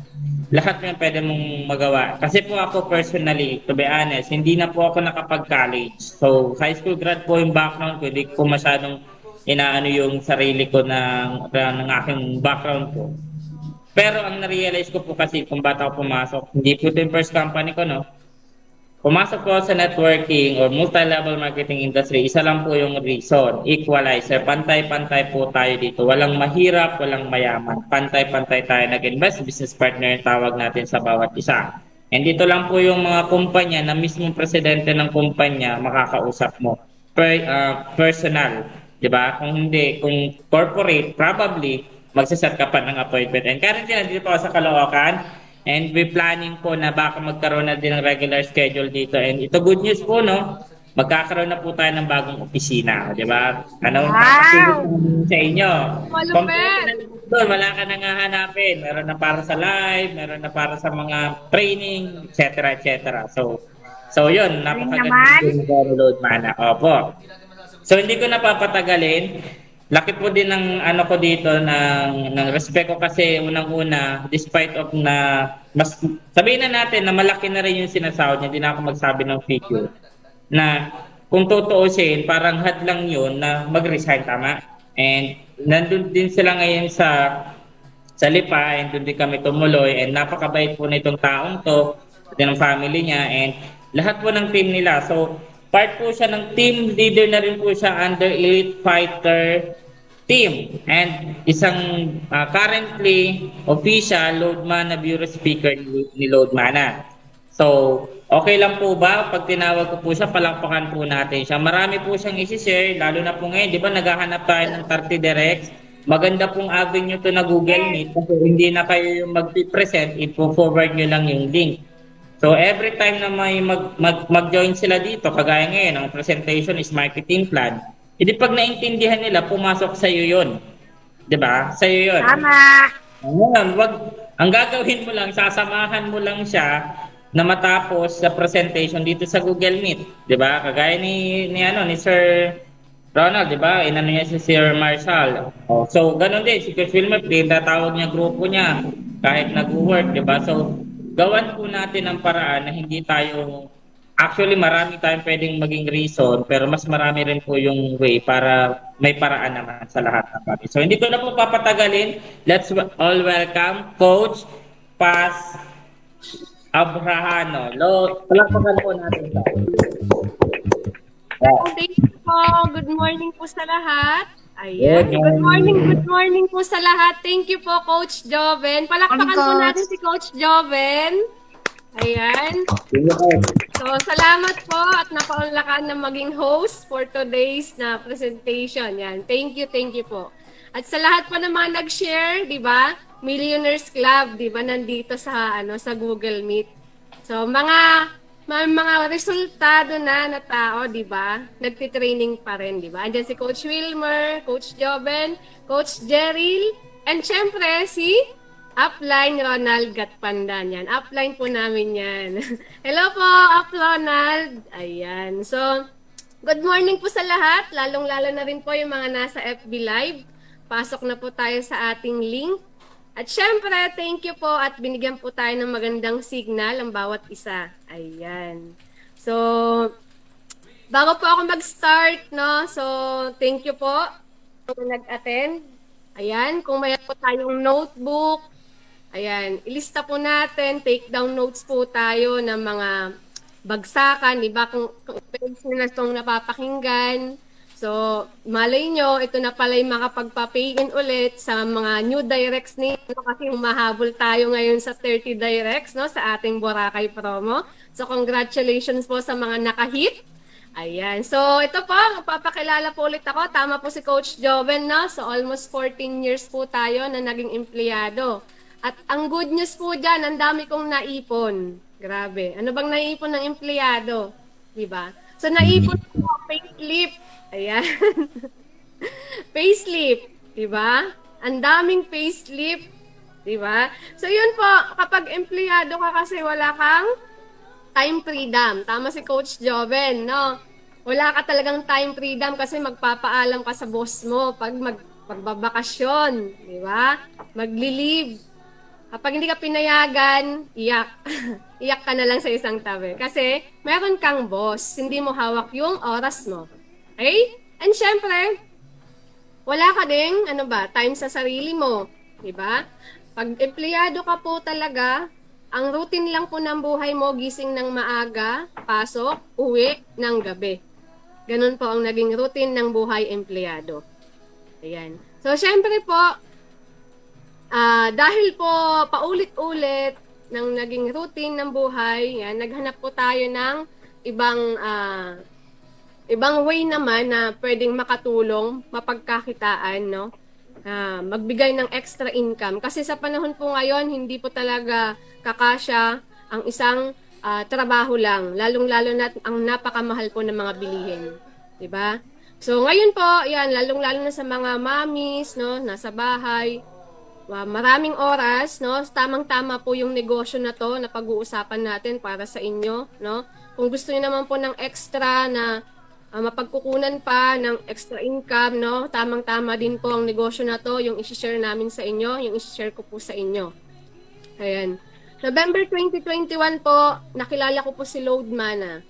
lahat yan pwede mong magawa. Kasi po ako personally, to be honest, hindi na po ako nakapag-college. So, high school grad po yung background ko, hindi ko masyadong inaano yung sarili ko ng aking background ko. Pero ang na-realize ko po kasi kung bata ako pumasok, hindi po ito yung first company ko, no? Pumasok ko sa networking or multi-level marketing industry, isa lang po yung reason, equalizer. Pantay-pantay po tayo dito. Walang mahirap, walang mayaman. Pantay-pantay tayo nag-invest, business partner yung tawag natin sa bawat isa. And dito lang po yung mga kumpanya na mismong presidente ng kumpanya makakausap mo. Personal, di ba? Kung hindi, kung corporate, probably magsaset ka pa ng appointment. And currently, nandito po sa Caloocan. And we planning po na baka magkaroon na din ng regular schedule dito. And ito good news po, no? Magkakaroon na po tayo ng bagong opisina, di ba? Wow! Sa inyo. Doon, wala ka nang hahanapin. Meron na para sa live, meron na para sa mga training, etc. etc. So, So yun, Galing napakaganda naman. ng load mana. Opo. So hindi ko napapatagalin. Laki po din ng ano ko dito ng respect ko kasi unang-una despite of na mas sabihin na natin na malaki na rin yung sinasahod niya, hindi na ako magsabi ng figure na kung tutuusin parang hadlang yun na mag-resign tama. And nandun din sila ngayon sa Lipa and doon din kami tumuloy and napakabait po nitong taong to din ng family niya and lahat po ng team nila. So part po siya ng team leader na rin po siya under Elite Fighter team and isang currently official Loadmana Bureau Speaker ni Loadmana. So, okay lang po ba pag tinawag ko po siya, palakpakan po natin siya. Marami po siyang isi-share, lalo na po ngayon, di ba naghahanap tayo ng 30 directs. Maganda pong avenue to na Google Meet kasi hindi na kayo yung mag-present, ipo-forward nyo lang yung link. So every time na may mag-join sila dito, kagaya ngayon, ang presentation is marketing plan. Hindi pag naintindihan nila, pumasok sa iyo 'yon. 'Di ba? Sa iyo 'yon. Tama. Ang gagawin mo lang, sasamahan mo lang siya na matapos sa presentation dito sa Google Meet, 'di ba? Kagaya ni Sir Ronald, 'di ba? Inano niya si Sir Marshall. Oh, so ganun din si Coach Wilmer, tinatawag niya grupo niya kahit nag-work, 'di ba? So gawan po natin ang paraan na hindi tayo actually marami tayong pwedeng maging reason pero mas marami rin po yung way para may paraan naman sa lahat ng bagay. So hindi ko na po papatagalin. Let's all welcome Coach Paz Abrahano. Palakpakan po natin ito. Thank you po. Good morning po sa lahat. Ayan. Good morning po sa lahat. Thank you po, Coach Joven. Palakpakan po natin si Coach Joven. Ayan. So, salamat po at napaunlakan na maging host for today's na presentation. Yan. Thank you po. At sa lahat po ng mga nag-share, di ba? Millionaires Club, di ba? Nandito sa Google Meet. So, mga resultado na tao, di ba? Nagtitraining pa rin, di ba? Andiyan si Coach Wilmer, Coach Joven, Coach Jeril, and syempre si Upline Ronald Gatpandan. Yan. Upline po namin yan. Hello po, Up Ronald. Ayan. So, good morning po sa lahat. Lalong-lalo na rin po yung mga nasa FB Live. Pasok na po tayo sa ating link. At syempre, thank you po at binigyan po tayo ng magandang signal ang bawat isa. Ayan. So, bago po ako mag-start, no? So, thank you po kung nag-attend. Ayan, kung mayroon po tayong notebook, ayan, ilista po natin, take down notes po tayo ng mga bagsakan, di ba? Kung page na itong napapakinggan. So, malay nyo, ito na pala yung makapagpa-pay-in ulit sa mga new directs nito kasi mahabol tayo ngayon sa 30 directs, no, sa ating Boracay promo. So, congratulations po sa mga nakahit. Ayan. So, ito po, papakilala po ulit ako. Tama po si Coach Joven, no? So, almost 14 years po tayo na naging empleyado. At ang good news po dyan, ang dami kong naipon. Grabe. Ano bang naipon ng empleyado? Diba? So, naipon po, payslip. Ayan. Payslip. Diba? Ang daming payslip. Diba? So, yun po, kapag empleyado ka kasi wala kang time freedom. Tama si Coach Joven, no? Wala ka talagang time freedom kasi magpapaalam ka sa boss mo pag magbabakasyon, di ba? Magli-leave. Kapag hindi ka pinayagan, iyak. Iyak ka na lang sa isang tabi. Kasi meron kang boss, hindi mo hawak yung oras mo. Okay? And syempre, wala ka ding, time sa sarili mo. Di ba? Pag empleyado ka po talaga, ang routine lang po ng buhay mo, gising ng maaga, pasok, uwi ng gabi. Ganun po ang naging routine ng buhay empleyado. Ayan. So, syempre po, dahil po paulit-ulit ng naging routine ng buhay, yan, naghanap po tayo ng ibang way naman na pwedeng makatulong, mapagkakitaan, no? Magbigay ng extra income. Kasi sa panahon po ngayon, hindi po talaga kakasya ang isang trabaho lang. Lalong-lalo na ang napakamahal po ng mga bilihin. Diba? So ngayon po, yan, lalong-lalo na sa mga mommies, no, nasa bahay, maraming oras, no? Tamang-tama po yung negosyo na to na pag-uusapan natin para sa inyo, no? Kung gusto niyo naman po ng extra na mapagkukunan pa ng extra income, no? Tamang-tama din po ang negosyo na to, yung i-share namin sa inyo, yung i-share ko po sa inyo. Ayan. November 2021 po, nakilala ko po si Loadmana.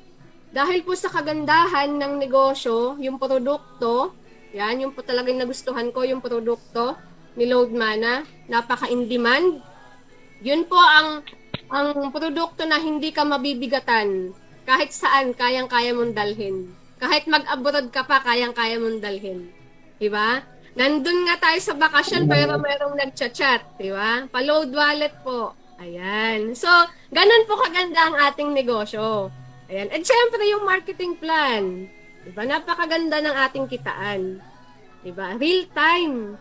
Dahil po sa kagandahan ng negosyo, yung produkto, yan, yung po talagang nagustuhan ko, yung produkto ni Loadmana, napaka-in-demand. Yun po ang produkto na hindi ka mabibigatan. Kahit saan, kayang-kaya mong dalhin. Kahit mag-abroad ka pa, kayang-kaya mong dalhin. Diba? Nandun nga tayo sa bakasyon, pero merong nagchat-chat. Diba? Pa-load wallet po. Ayan. So, ganun po kaganda ang ating negosyo. Ayan. At syempre, yung marketing plan. Diba? Napakaganda ng ating kitaan. Diba? Real time.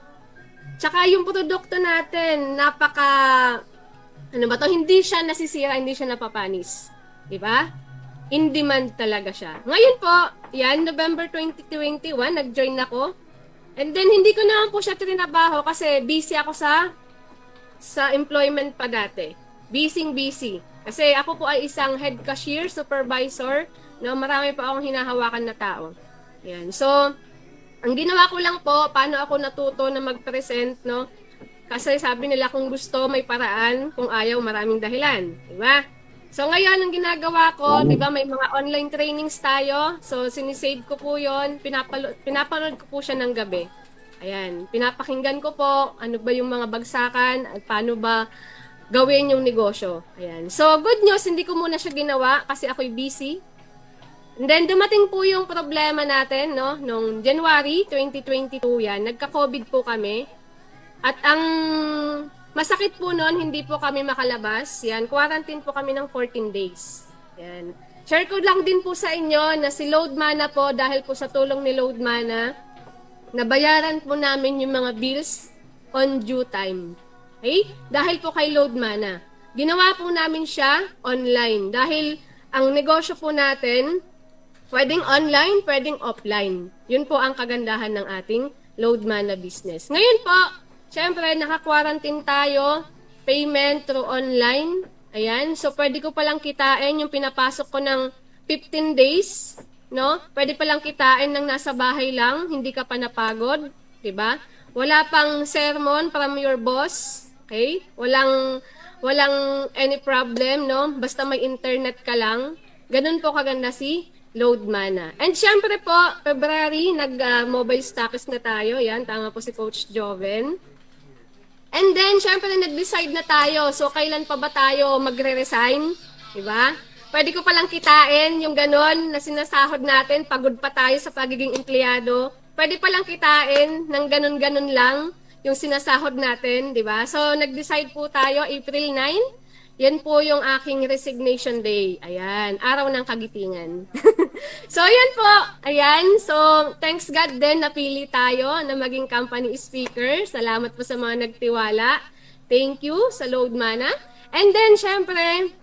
Tsaka yung produkto natin, hindi siya nasisira, hindi siya napapanis. Diba? In demand talaga siya. Ngayon po, yan, November 2021, nag-join ako. And then, hindi ko naman po siya trinabaho kasi busy ako sa employment pa dati. Busy. Kasi ako po ay isang head cashier, supervisor, no, marami pa akong hinahawakan na tao. Yan. So, ang ginawa ko lang po, paano ako natuto na mag-present, no? Kasi sabi nila kung gusto, may paraan, kung ayaw, maraming dahilan. Diba? So ngayon, ang ginagawa ko, diba, may mga online trainings tayo. So, sinisave ko po yun, pinapanood ko po siya ng gabi. Ayan, pinapakinggan ko po, ano ba yung mga bagsakan, at paano ba gawin yung negosyo. Ayan. So, good news, hindi ko muna siya ginawa kasi ako'y busy. And then, dumating po yung problema natin, no? Noong January 2022 yan, nagka-COVID po kami. At ang masakit po noon, hindi po kami makalabas. Yan, quarantine po kami ng 14 days. Yan. Share ko lang din po sa inyo na si Loadmana po, dahil po sa tulong ni Loadmana, nabayaran po namin yung mga bills on due time. Okay? Dahil po kay Loadmana. Ginawa po namin siya online. Dahil ang negosyo po natin, pwedeng online, pwedeng offline. Yun po ang kagandahan ng ating Loadmana business. Ngayon po, syempre, naka-quarantine tayo, payment through online. Ayan, so pwede ko palang kitain yung pinapasok ko ng 15 days, no? Pwede palang kitain ng nasa bahay lang, hindi ka pa napagod, 'di ba? Wala pang sermon from your boss, okay? Walang any problem, no? Basta may internet ka lang. Ganun po kaganda si Loadmana. And syempre po, February, nag-mobile stockist na tayo. Yan, tama po si Coach Joven. And then, syempre, nag-decide na tayo. So, kailan pa ba tayo magre-resign? Diba? Pwede ko palang kitain yung ganon na sinasahod natin. Pagod pa tayo sa pagiging empleyado. Pwede palang kitain ng ganon-ganon lang yung sinasahod natin. Diba? So, nag-decide po tayo April 9. Yan po yung aking resignation day. Ayan, araw ng kagitingan. So, yan po. Ayan, so, thanks God din napili tayo na maging company speaker. Salamat po sa mga nagtiwala. Thank you sa Loadmana. And then, syempre,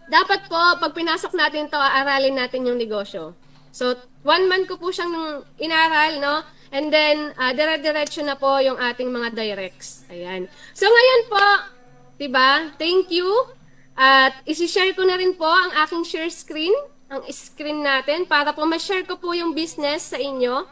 dapat po, pag pinasok natin to, aralin natin yung negosyo. So, 1 month ko po siyang inaral, no? And then, dire-diretso na po yung ating mga directs. Ayan. So, ngayon po, diba? Thank you. At isi-share ko na rin po ang aking share screen, ang screen natin, para po ma-share ko po yung business sa inyo.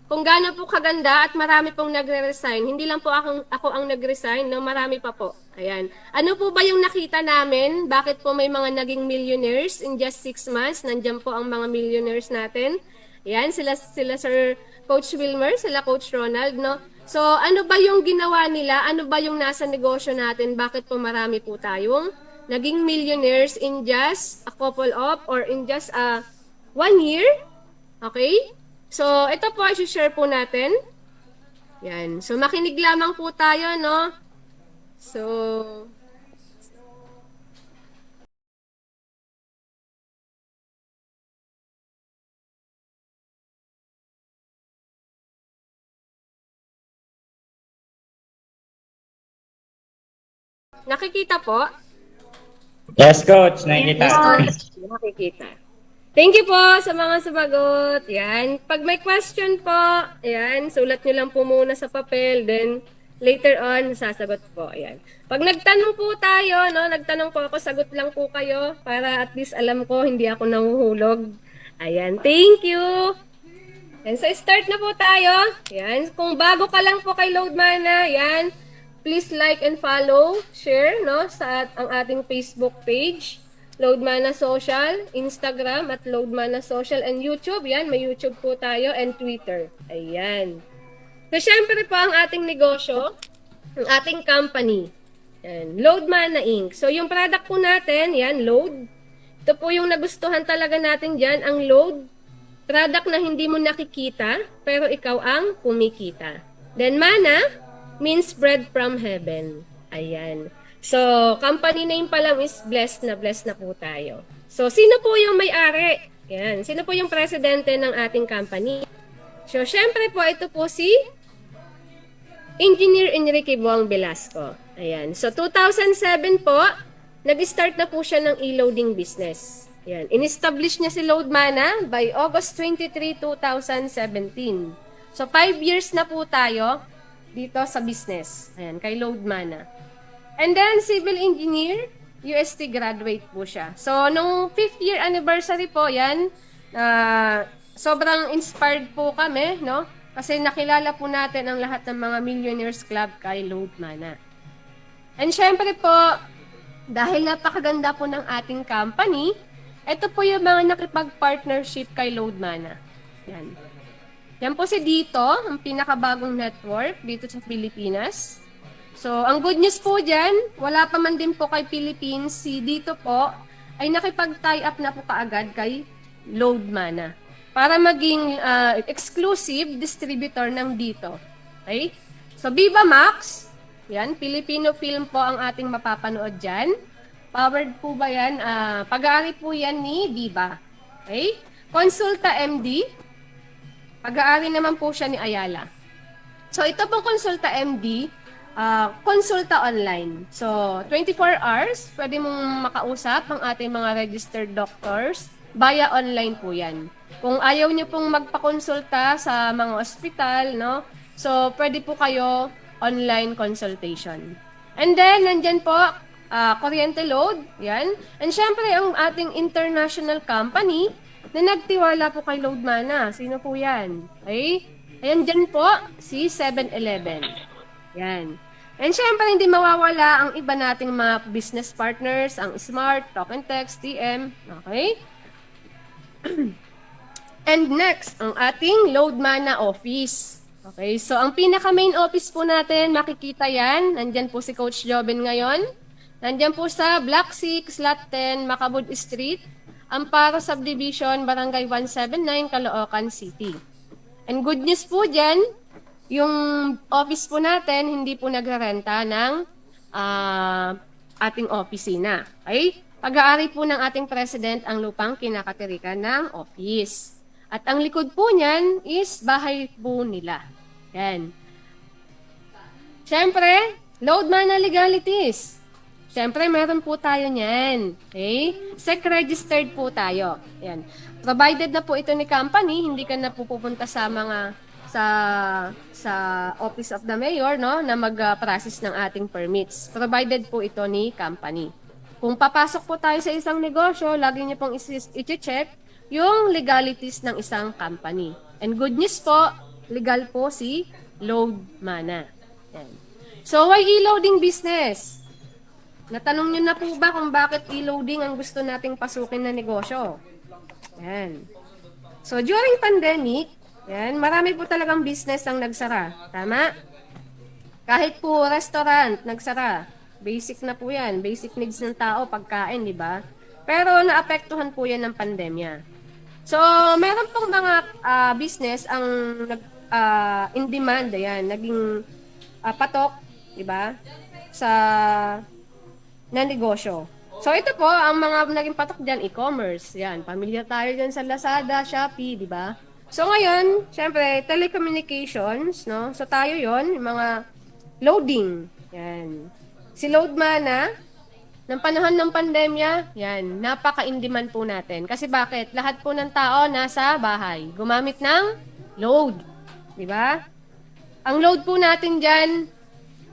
Kung gaano po kaganda at marami pong nagre-resign. Hindi lang po ako ang nag-resign, no? Marami pa po. Ayan. Ano po ba yung nakita namin? Bakit po may mga naging millionaires in just 6 months? Nandiyan po ang mga millionaires natin. Ayan, sila Sir Coach Wilmer, sila Coach Ronald, no? So, ano ba yung ginawa nila? Ano ba yung nasa negosyo natin? Bakit po marami po tayong naging millionaires in just a couple of or in just 1 year? Okay? So, ito po, i-share po natin. Yan. So, makinig lamang po tayo, no? So, nakikita po? Yes, Coach. Nakikita. Nakikita. Thank you po sa mga sumagot. Yan. Pag may question po, yan, sulat nyo lang po muna sa papel. Then, later on, sasagot po. Ayan. Pag nagtanong po tayo, no, nagtanong po ako, sagot lang po kayo para at least alam ko hindi ako nahuhulog. Ayan, thank you! Yan, so start na po tayo. Yan, kung bago ka lang po kay Loadmana, yan, please like and follow, share, no, sa ang ating Facebook page, Loadmana Social, Instagram at Loadmana Social, and YouTube. Yan, may YouTube po tayo, and Twitter. Ayan. So, syempre po ang ating negosyo, ang ating company. Yan, Loadmana Inc. So, yung product po natin, yan, load. Ito po yung nagustuhan talaga natin dyan, ang load. Product na hindi mo nakikita, pero ikaw ang kumikita. Then, mana means bread from heaven. Ayan. So, company name pa lang is blessed na po tayo. So, sino po yung may-ari? Yan. Sino po yung presidente ng ating company? So, syempre po, ito po si Engineer Enrique Buang Velasco. Ayan. So, 2007 po, nag-start na po siya ng e-loading business. Ayan. In-establish niya si Loadmana by August 23, 2017. So, 5 years na po tayo dito sa business. Ayan, kay Loadmana. And then, civil engineer, UST graduate po siya. So, nung 5th year anniversary po, yan, sobrang inspired po kami, no? Kasi nakilala po natin ang lahat ng mga Millionaires Club kay Loadmana. And syempre po, dahil napakaganda po ng ating company, ito po yung mga nakipag-partnership kay Loadmana. Yan. Yan po si Dito, ang pinakabagong network dito sa Pilipinas. So, ang good news po dyan, wala pa man din po kay Philippines, si Dito po ay nakipag-tie up na po kaagad kay Loadmana para maging exclusive distributor ng Dito. Okay? So, Viva Max, yan, Filipino film po ang ating mapapanood dyan. Powered po ba yan? Pag-aari po yan ni Viva. Okay? Consulta MD, pag-aari naman po siya ni Ayala. So, ito pong Consulta MD, konsulta online. So, 24 hours, pwede mong makausap ang ating mga registered doctors. Via online po yan. Kung ayaw nyo pong magpakonsulta sa mga ospital, no? So, pwede po kayo online consultation. And then, nandyan po, kuryente load, yan. And syempre, ang ating international company na nagtiwala po kay Loadmana. Sino po yan? Okay? Ayan dyan po, si 7-Eleven. Yan. And syempre, hindi mawawala ang iba nating mga business partners, ang Smart, Talk and Text, TM. Okay? And next, ang ating Loadmana office. Okay, so ang pinaka-main office po natin, makikita yan. Nandyan po si Coach Joven ngayon. Nandyan po sa Block 6, Lot 10, Macabud Street, Amparo Subdivision, Barangay 179, Caloocan City. And good news po dyan, yung office po natin, hindi po nagrarenta ng ating opisina. Okay? Pag-aari po ng ating president ang lupang kinakatirikan ng office. At ang likod po niyan is bahay po nila. Yan. Siyempre, Loadmana legalities. Siyempre, meron po tayo niyan. Okay? SEC-registered po tayo. Yan. Provided na po ito ni company, hindi ka na po pupunta sa mga sa Office of the Mayor, no, na mag-process ng ating permits. Provided po ito ni company. Kung papasok po tayo sa isang negosyo, lagi niyo pong i-check yung legalities ng isang company. And good news po, legal po si Loadmana. Yan. So, why e-loading business? Natanong niyo na po ba kung bakit e-loading ang gusto nating pasukin na negosyo? Yan. So, during pandemic, yan, marami po talagang business ang nagsara. Tama? Kahit po restaurant, nagsara. Basic na po yan. Basic needs ng tao, pagkain, di ba? Pero naapektuhan po yan ng pandemya. So, meron pong mga business ang in demand, ayan, naging patok, di ba? Na negosyo. So, ito po, ang mga naging patok dyan, e-commerce. Yan, pamilyar tayo dyan sa Lazada, Shopee, di ba? So, ngayon, syempre, telecommunications, no? So, tayo yon mga loading. Yan. Si Loadmana, ng panahon ng pandemya, yan, napaka-in-demand po natin. Kasi bakit? Lahat po ng tao nasa bahay. Gumamit ng load. Di ba? Ang load po natin dyan,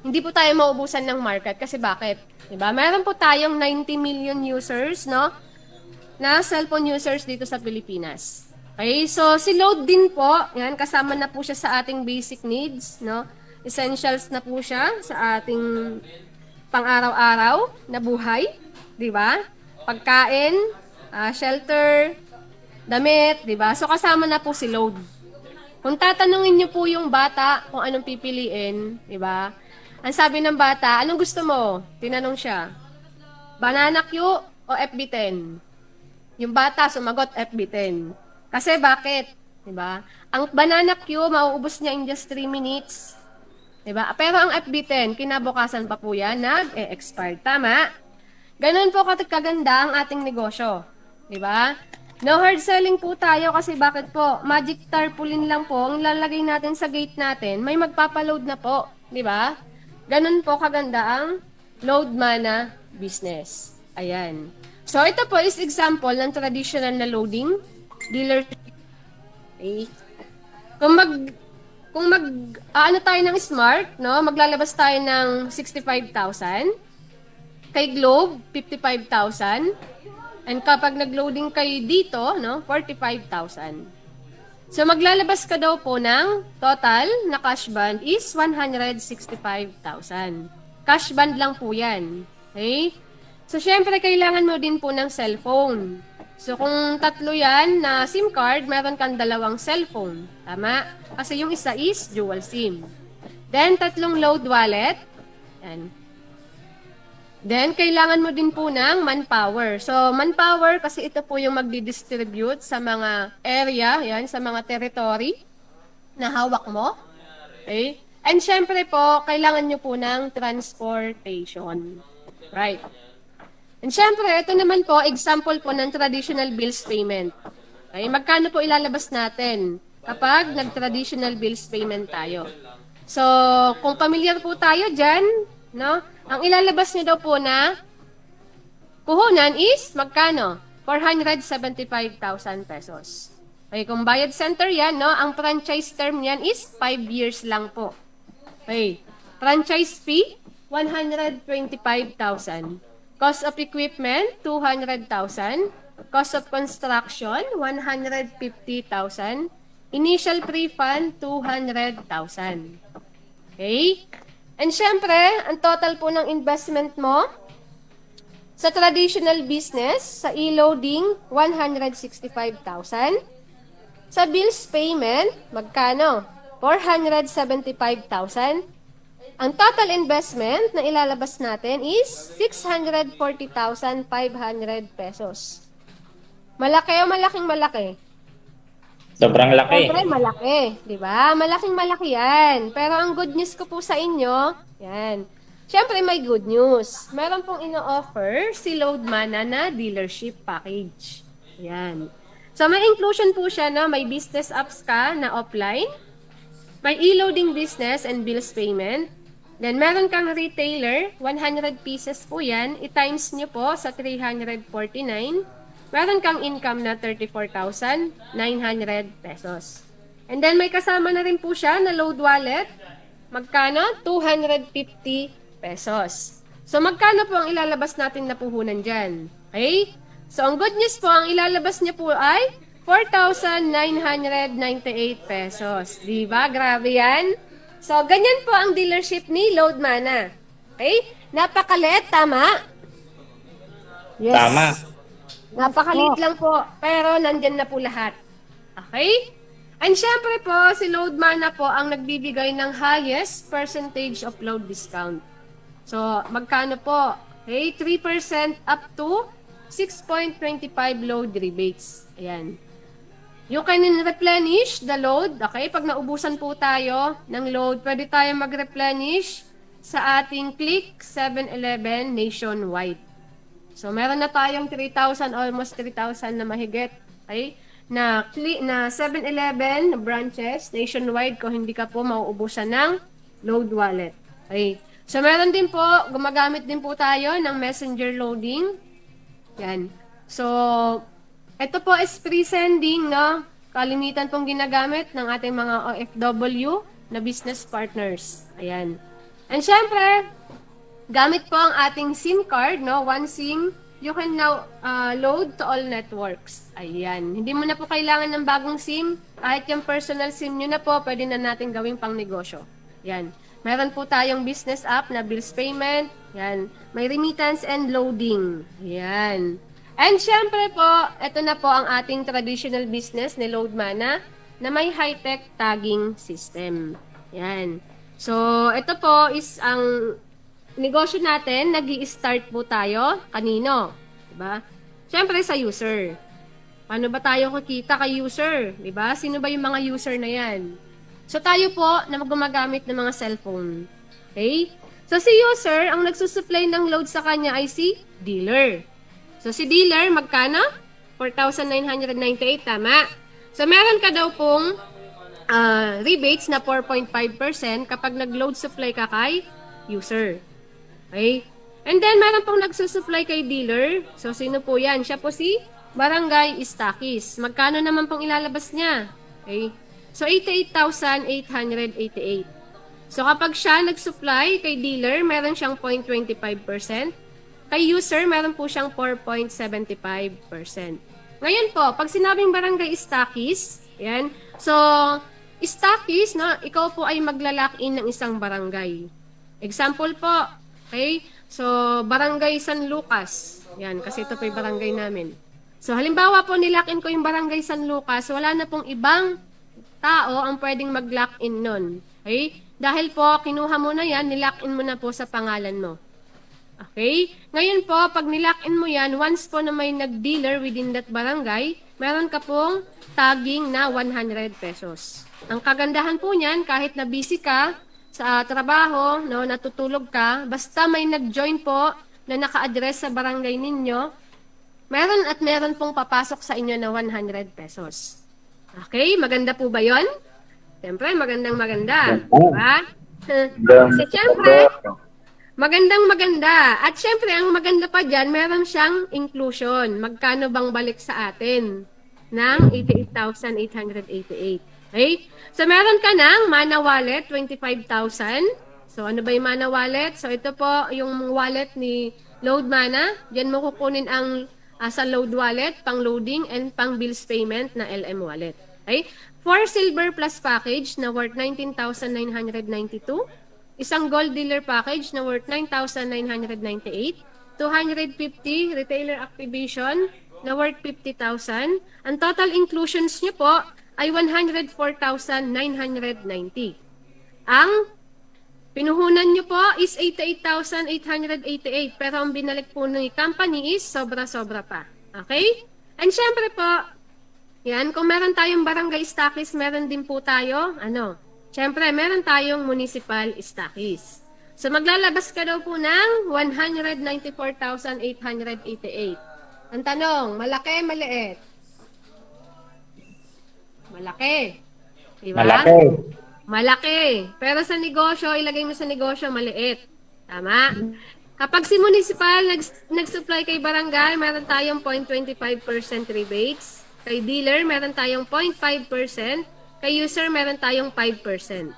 hindi po tayo maubusan ng market. Kasi bakit? Diba? Meron po tayong 90 million users, no? Na cellphone users dito sa Pilipinas. Okay, so si load din po, yan, kasama na po siya sa ating basic needs, no? Essentials na po siya sa ating pang-araw-araw na buhay, di ba? Pagkain, shelter, damit, di ba? So kasama na po si load. Kung tatanungin niyo po yung bata kung anong pipiliin, di ba? Ang sabi ng bata, anong gusto mo? Tinanong siya. Banana Q o FB10? Yung bata sumagot FB10. Kasi bakit? Diba? Ang banana Q, mauubos niya in just 3 minutes. Diba? Pero ang FB10, kinabukasan pa po yan, nag-e-expire. Tama? Ganun po kaganda ang ating negosyo. Diba? No hard selling po tayo kasi bakit po? Magic tarpaulin lang po, ang lalagay natin sa gate natin, may magpapaload na po. Diba? Ganun po kaganda ang Load Mana business. Ayan. So, ito po is example ng traditional na loading dealership. Okay. Kung ano tayo ng smart, no, maglalabas tayo ng 65,000. Kay Globe, 55,000. And kapag nag-loading kayo dito, no, 45,000. So, maglalabas ka daw po ng total na cash band is 165,000. Cash band lang po yan. Okay? So, syempre, kailangan mo din po ng cellphone. So, kung 3 yan na SIM card, meron kang 2 cellphone. Tama? Kasi yung isa is dual SIM. Then, 3 load wallet. Yan. Then, kailangan mo din po ng manpower. So, manpower, kasi ito po yung magdi-distribute sa mga area, yan, sa mga territory na hawak mo. Okay? And syempre po, kailangan nyo po ng transportation. Right? And syempre, ito naman po, example po ng traditional bills payment. Okay, magkano po ilalabas natin kapag nag-traditional bills payment tayo? So, kung familiar po tayo dyan, no, ang ilalabas nyo daw po na puhunan is magkano? 475,000 pesos. Okay, kung bayad center yan, no, ang franchise term yan is 5 years lang po. Okay, franchise fee, 125,000. Cost of equipment, 200,000. Cost of construction, 150,000. Initial pre-fund, 200,000. Okay? And syempre, ang total po ng investment mo sa traditional business, sa e-loading, 165,000. Sa bills payment, magkano? 475,000. Ang total investment na ilalabas natin is 640,500 pesos. Malaki o malaking malaki? Sobrang laki. Siyempre, malaki. Diba? Malaking malaki yan. Pero ang good news ko po sa inyo, yan. Siyempre, may good news. Meron pong ino-offer si Load Mana na dealership package. Yan. So, may inclusion po siya, no? May business apps ka na offline. May e-loading business and bills payment. Then, meron kang retailer, 100 pieces po yan. I-times nyo po sa 349. Meron kang income na 34,900 pesos. And then, may kasama na rin po siya na load wallet. Magkano? 250 pesos. So, magkano po ang ilalabas natin na puhunan dyan? Okay? So, ang good news po, ang ilalabas niya po ay 4,998 pesos. Diba? Grabe yan. So, ganyan po ang dealership ni Load Mana. Okay? Napakalit, tama? Yes. Tama. Napakalit lang po, pero nandyan na po lahat. Okay? And syempre po, si Load Mana po ang nagbibigay ng highest percentage of load discount. So, magkano po? Okay, 3% up to 6.25 load rebates. Ayan. You can replenish the load. Okay, pag naubusan po tayo ng load, pwede tayo mag-replenish sa ating Click 7-Eleven nationwide. So, meron na tayong 3,000, almost 3,000 na mahigit. Okay? Na 7-Eleven branches nationwide kung hindi ka po mauubusan ng load wallet. Okay? So, meron din po, gumagamit din po tayo ng messenger loading. Yan. So, ito po is free sending, no? Kalimitan pong ginagamit ng ating mga OFW na business partners. Ayan. And syempre, gamit po ang ating SIM card, no? One SIM, you can now load to all networks. Ayan. Hindi mo na po kailangan ng bagong SIM. Kahit yung personal SIM nyo na po, pwede na natin gawing pang negosyo. Yan. Meron po tayong business app na bills payment. Yan. May remittance and loading. Yan. And syempre po, ito na po ang ating traditional business ni Loadmana na may high-tech tagging system. Yan. So, ito po is ang negosyo natin. Nag-i-start po tayo. Kanino? Diba? Syempre sa user. Paano ba tayo kikita kay user? Diba? Sino ba yung mga user na yan? So, tayo po na gumagamit ng mga cellphone. Okay? So, si user, ang nagsusupply ng load sa kanya ay si dealer. So, si dealer, magkano? 4,998, tama? So, meron ka daw pong rebates na 4.5% kapag nag-load supply ka kay user. Okay? And then, meron pong nagsusupply kay dealer. So, sino po yan? Siya po si Barangay Stockies. Magkano naman pong ilalabas niya? Okay? So, 88,888. So, kapag siya nag-supply kay dealer, meron siyang 0.25%. Kay user, meron po siyang 4.75%. Ngayon po, pag sinabing Barangay Stockies, yan. So, Stockies, no, ikaw po ay magla-lock-in ng isang barangay. Example po, okay? So, Barangay San Lucas. Yan, kasi ito po yung barangay namin. So, halimbawa po, nilock-in ko yung Barangay San Lucas, wala na pong ibang tao ang pwedeng mag-lock-in nun. Okay? Dahil po, kinuha mo na yan, nilock-in mo na po sa pangalan mo. Okay? Ngayon po, pag nilock-in mo yan, once po na may nag-dealer within that barangay, meron ka pong tagging na 100 pesos. Ang kagandahan po niyan, kahit na busy ka sa trabaho, no, natutulog ka, basta may nag-join po na naka-address sa barangay ninyo, meron pong papasok sa inyo na 100 pesos. Okay? Maganda po ba yon? Siyempre, magandang-maganda. Diba? Kasi siyempre, magandang-maganda. At siyempre, ang maganda pa dyan, meron siyang inclusion. Magkano bang balik sa atin? Ng 88,888. Okay? So, meron ka ng Mana Wallet, 25,000. So, ano ba yung Mana Wallet? So, ito po yung wallet ni Loadmana. Diyan mo kukunin ang sa load wallet, pang loading, and pang bills payment na LM wallet. Okay? 4 silver plus package na worth 19,992. Isang gold dealer package na worth 9,998. 250 retailer activation na worth 50,000. Ang total inclusions niyo po ay 104,990. Ang pinuhunan nyo po is 88,888 pero ang binalik po ng company is sobra-sobra pa. Okay? And syempre po, yan, kung meron tayong barangay stockies, meron din po tayo, syempre, meron tayong municipal stockies. So, maglalabas ka daw po ng 194,888. Ang tanong, malaki, maliit? Malaki. Diba? Malaki. Malaki. Pero sa negosyo, ilagay mo sa negosyo, maliit. Tama? Kapag si municipal nag-supply kay barangay, meron tayong 0.25% rebates. Kay dealer, meron tayong 0.5%. Kay user, meron tayong 5%.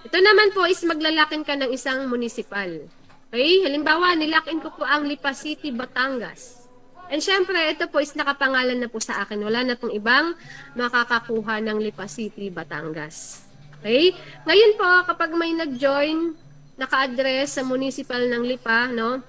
Ito naman po is maglalakin ka ng isang municipal. Okay? Halimbawa, nilakin ko po ang Lipa City, Batangas. And syempre, ito po is nakapangalan na po sa akin. Wala na pong ibang makakakuha ng Lipa City, Batangas. Okay? Ngayon po, kapag may nag-join, naka-address sa municipal ng Lipa, no?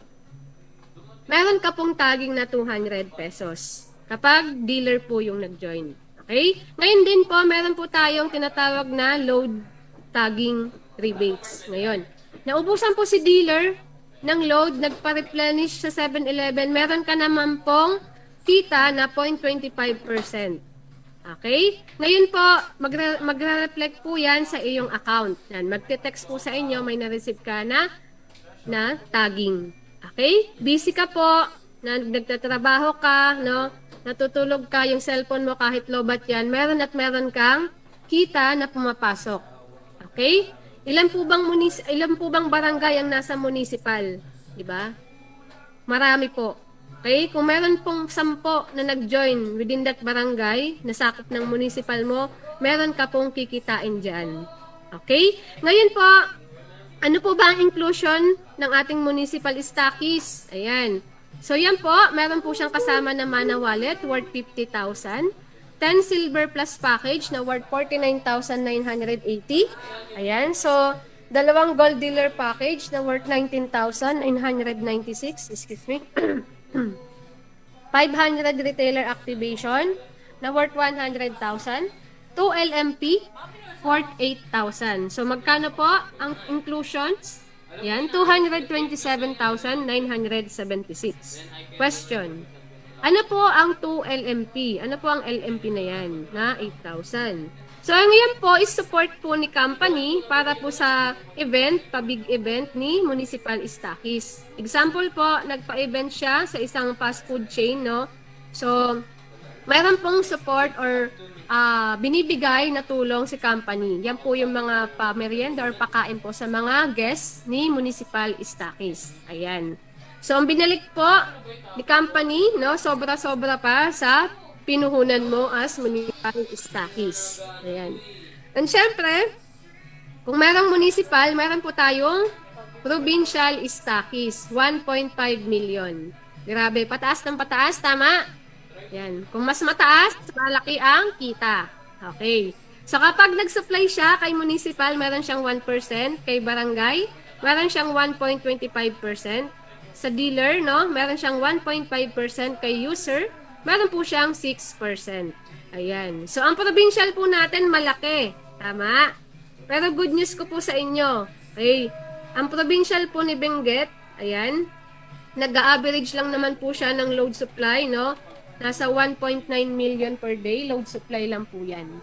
Meron ka pong tagging na 200 pesos. Kapag dealer po yung nag-join. Okay? Ngayon din po, meron po tayong tinatawag na load tagging rebates. Ngayon, naubusan po si dealer ng load, nagpa-replenish sa 7-Eleven, meron ka naman pong kita na 0.25%. Okay? Ngayon po, magre-reflect po yan sa iyong account. Yan, magte-text po sa inyo, may na-receive ka na tagging. Okay? Busy ka po, nagtatrabaho ka, no? Natutulog ka, yung cellphone mo kahit lobat yan, meron kang kita na pumapasok. Okay? Ilan po bang barangay ang nasa municipal? Diba? Marami po. Okay? Kung meron pong 10 na nag-join within that barangay, nasakop ng municipal mo, meron ka pong kikitain dyan. Okay? Ngayon po, Ano po ba ang inclusion ng ating municipal stockies? Ayan. So yan po, meron po siyang kasama na Mana Wallet worth 50,000. 10 silver plus package na worth 49,980. Ayan. So, dalawang gold dealer package na worth 19,996. Excuse me. 500 retailer activation na worth 100,000. 2 LMP worth 8,000. So, magkano po ang inclusions? Yan, 227,976. Question. Ano po ang 2 LMP? Ano po ang LMP na yan? Na 8,000. So, ngayon po is support po ni company para po sa event, pa-big event ni Municipal Stockies. Example po, nagpa-event siya sa isang fast food chain, no? So, mayroon pong support or binibigay na tulong si company. Yan po yung mga pa-merienda or pakain po sa mga guests ni Municipal Stockies. Ayan. So, ang binalik po ni company, no, sobra-sobra pa sa pinuhunan mo as Municipal Stockies. Ayan. And syempre, kung merong municipal, meron po tayong provincial stockies, 1.5 million. Grabe, pataas ng pataas, tama? Yan. Kung mas mataas, malaki ang kita. Okay. So, kapag nag-supply siya kay municipal, meron siyang 1%. Kay barangay, meron siyang 1.25%. Sa dealer, no, meron siyang 1.5%. Kay user, meron po siyang 6%. Ayan. So, ang provincial po natin, malaki. Tama? Pero good news ko po sa inyo. Okay. Ang provincial po ni Benguet, ayan, nag-average lang naman po siya ng load supply, no? Nasa 1.9 million per day, load supply lang po yan.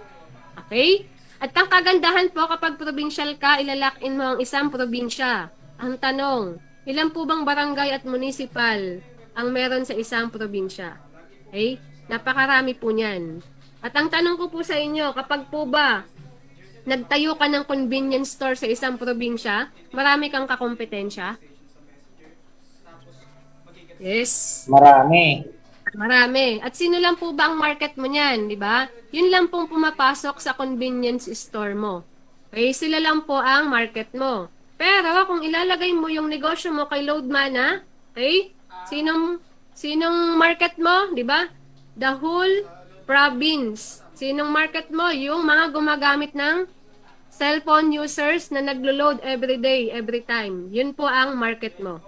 Okay? At ang kagandahan po kapag provincial ka, ilalock in mo ang isang probinsya. Ang tanong, ilan po bang barangay at municipal ang meron sa isang probinsya? Okay? Napakarami po niyan. At ang tanong ko po sa inyo, kapag po ba nagtayo ka ng convenience store sa isang probinsya, marami kang kakompetensya? Yes. Marami. Marami. At sino lang po ba ang market mo niyan, di ba? Yun lang pong pumapasok sa convenience store mo. Okay, sila lang po ang market mo. Pero kung ilalagay mo yung negosyo mo kay Loadmana, okay? Sinong market mo, di ba? The whole province. Sinong market mo? Yung mga gumagamit ng cellphone users na naglo-load every day, every time. Yun po ang market mo.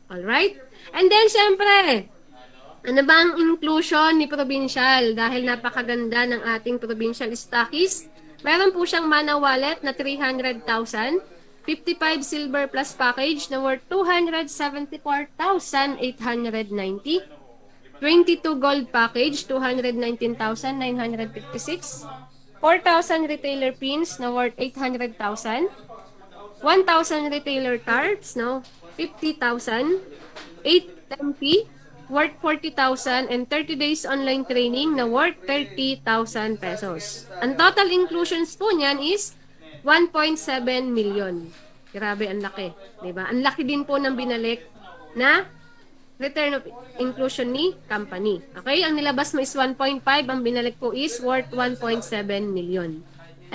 Alright? And then, syempre, ano ba ang inclusion ni provincial? Dahil napakaganda ng ating provincial stockies. Meron po siyang Mana Wallet na 300,000. 55 silver plus package na worth 274,890. 22 gold package, 219,956. 4,000 retailer pins na worth 800,000. 1,000 retailer cards, no? 50,000. 8 MP worth 40,000 and 30 days online training na worth 30,000 pesos. Ang total inclusions po niyan is 1.7 million. Grabe, ang laki. Diba? Ang laki din po ng binalik na return of inclusion ni company. Okay? Ang nilabas mo is 1.5, ang binalik po is worth 1.7 million.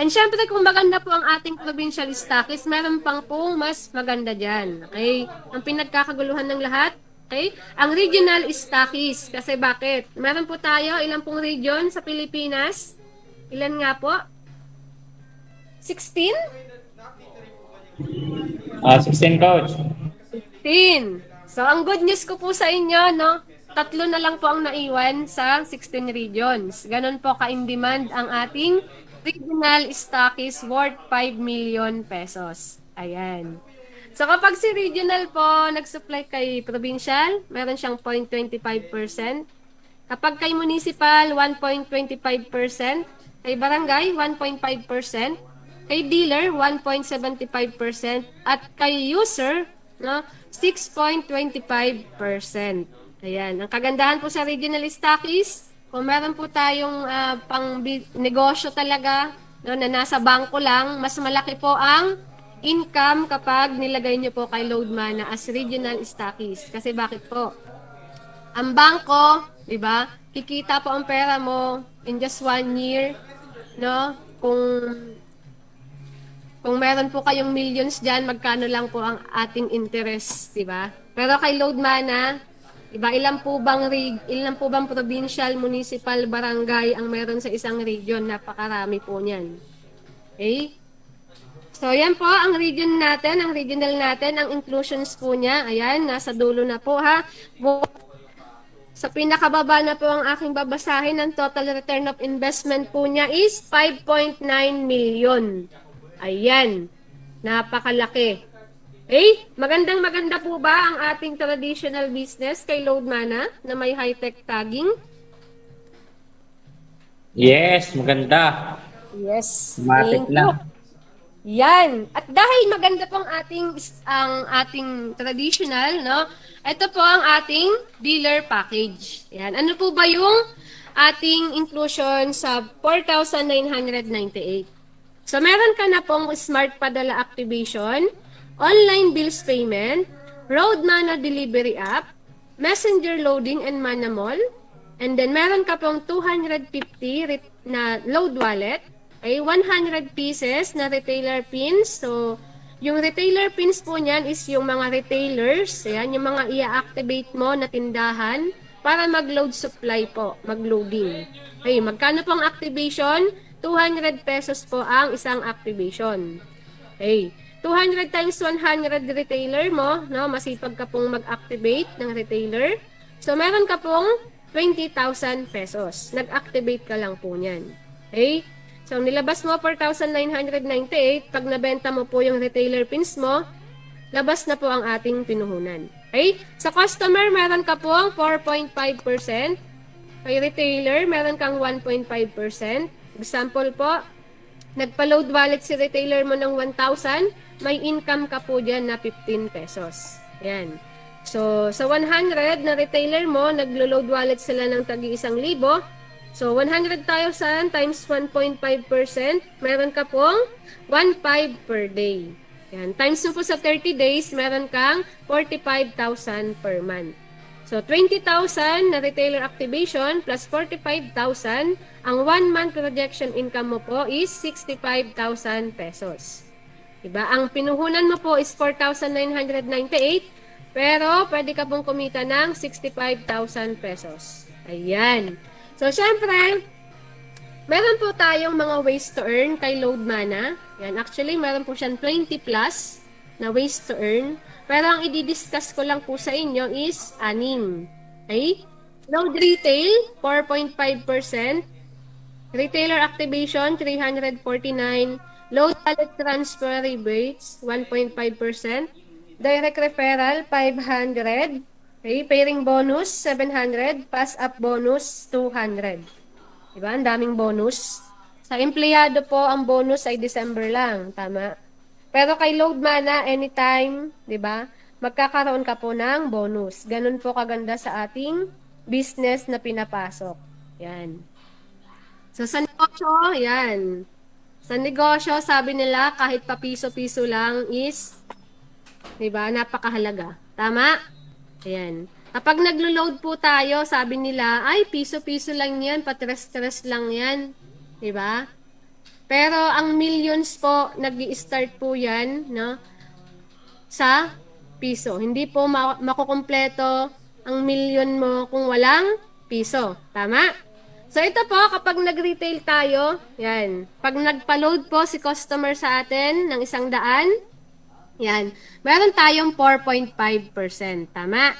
And syempre, kung maganda po ang ating provincial stockies, meron pang pong mas maganda dyan. Okay? Ang pinagkakaguluhan ng lahat, okay? Ang regional stockies. Kasi bakit? Meron po tayo, ilang pong region sa Pilipinas? Ilan nga po? 16? 16, coach. 16. So, ang good news ko po sa inyo, no? 3 na lang po ang naiwan sa 16 regions. Ganon po ka-in-demand ang ating regional stockies worth 5 million pesos. Ayan. So, kapag si regional po nag-supply kay provincial, meron siyang 0.25%. Kapag kay municipal, 1.25%. Kay barangay, 1.5%. Kay dealer, 1.75%. At kay user, no, 6.25%. Ayan. Ang kagandahan po sa regional stockies, kung meron po tayong pang negosyo talaga, no, na nasa bangko lang, mas malaki po ang income kapag nilagay nyo po kay Loadmana as regional stockies. Kasi bakit po? Ang bangko, di ba, kikita po ang pera mo in just 1 year, no? Kung Kung meron po kayong millions dyan, magkano lang po ang ating interest, di ba? Pero kay Load Mana, iba ilan po bang provincial, municipal, barangay ang meron sa isang region? Napakarami po niyan. Okay? So, yan po ang region natin, ang regional natin, ang inclusions po niya. Ayan, nasa dulo na po ha. Sa pinakababa na po ang aking babasahin, ang total return of investment po niya is 5.9 million. Ayan, napakalaki. Okay, maganda po ba ang ating traditional business kay Load Mana na may high-tech tagging? Yes, maganda. Yes, Matik thank lang. you. Yan. At dahil maganda pong ang ating traditional, no? Ito po ang ating dealer package. Yan. Ano po ba yung ating inclusion sa 4,998? So, meron ka na pong smart padala activation, online bills payment, Road Mana delivery app, messenger loading and Mana Mall, and then meron ka pong 250 na load wallet, ay 100 pieces na retailer pins. So, yung retailer pins po niyan is yung mga retailers, ayan, yung mga i-activate mo na tindahan para mag-load supply po, mag-loading. Okay, magkano po ang activation? 200 pesos po ang isang activation. Okay, 200 times 100 retailer mo, no? Masipag ka pong mag-activate ng retailer. So, meron ka pong 20,000 pesos. Nag-activate ka lang po niyan. Okay? So, nilabas mo 4,998. Pag nabenta mo po yung retailer pins mo, labas na po ang ating pinuhunan. Okay? Sa customer, meron ka po ang 4.5%. Kay retailer, meron kang 1.5%. Example po, nagpa-load wallet si retailer mo ng 1,000, may income ka po dyan na 15 pesos. Yan. So, sa 100 na retailer mo, naglo-load wallet sila ng tagi 1,000. So, 100,000 times 1.5%, meron ka pong 1.5 per day. Yan. Times mo po sa 30 days, meron kang 45,000 per month. So, 20,000 na retailer activation plus 45,000, ang 1 month projection income mo po is 65,000 pesos. Diba? Ang pinuhunan mo po is 4,998, pero pwede ka pong kumita ng 65,000 pesos. Ayan. So, syempre, meron po tayong mga ways to earn kay Load Mana. Yan, actually, meron po siyang 20 plus na ways to earn. Pero ang i-discuss ko lang po sa inyo is 6. Okay? Load retail, 4.5%. Retailer activation, 349. Load wallet transfer rebates, 1.5%. Direct referral, 500. Okay, pairing bonus, 700. Pass-up bonus, 200. Diba? Ang daming bonus. Sa empleyado po, ang bonus ay December lang. Tama? Pero kay Load Mana, anytime, diba? Magkakaroon ka po ng bonus. Ganun po kaganda sa ating business na pinapasok. Yan. So, sa negosyo, yan. Sa negosyo, sabi nila, kahit pa piso-piso lang is, diba, napakahalaga. Tama? Ayan. Kapag naglo-load po tayo, sabi nila, ay, piso-piso lang yan, patres-tres lang yan. Diba? Pero ang millions po, nag-i-start po yan, no? Sa piso. Hindi po makukumpleto ang million mo kung walang piso. Tama? So, ito po, kapag nag-retail tayo, yan. Pag nagpa-load po si customer sa atin ng 100, yan. Meron tayong 4.5%. Tama?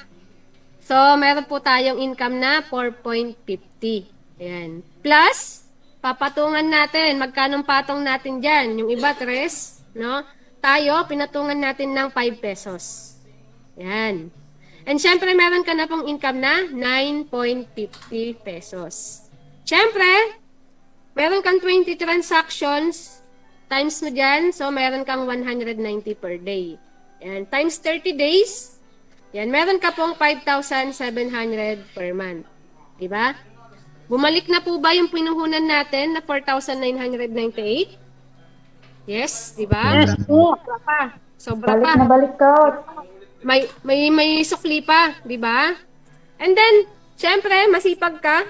So, meron po tayong income na 4.50. Ayan. Plus, papatungan natin. Magkanong patong natin dyan? Yung iba, 3, no? Tayo, pinatungan natin ng 5 pesos. Ayan. And syempre, meron ka na pong income na 9.50 pesos. Syempre, meron kang 20 transactions times mo dyan. So, meron kang 190 per day. Ayan. Times 30 days, yan, meron ka pong 5,700 per month. Diba? Bumalik na po ba yung pinuhunan natin na 4,998? Yes, diba? Yes. Sobra pa. Sobra Balik pa. na balik ka. May sukli pa, diba? And then, syempre, masipag ka,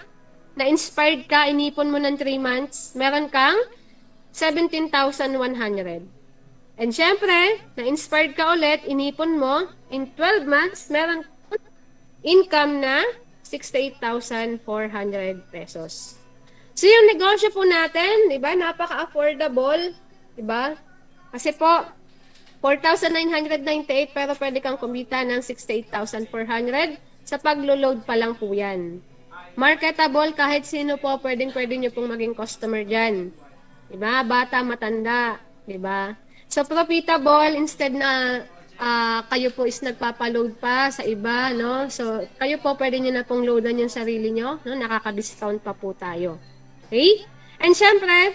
na-inspired ka, inipon mo ng 3 months, meron kang 17,100. And syempre, na-inspired ka ulit, inipon mo, in 12 months, meron income na 68,400 pesos. So yung negosyo po natin, di ba, napaka-affordable, di ba? Kasi po, 4,998 pero pwede kang kumita ng 68,400 sa paglo-load pa lang po yan. Marketable, kahit sino po pwede nyo pong maging customer dyan. Di ba? Bata, matanda, di ba? So profitable, instead na kayo po is nagpapaload pa sa iba, no? So kayo po pwede nyo na pong loadan yung sarili nyo, no? Nakaka-discount pa po tayo. Okay? And syempre,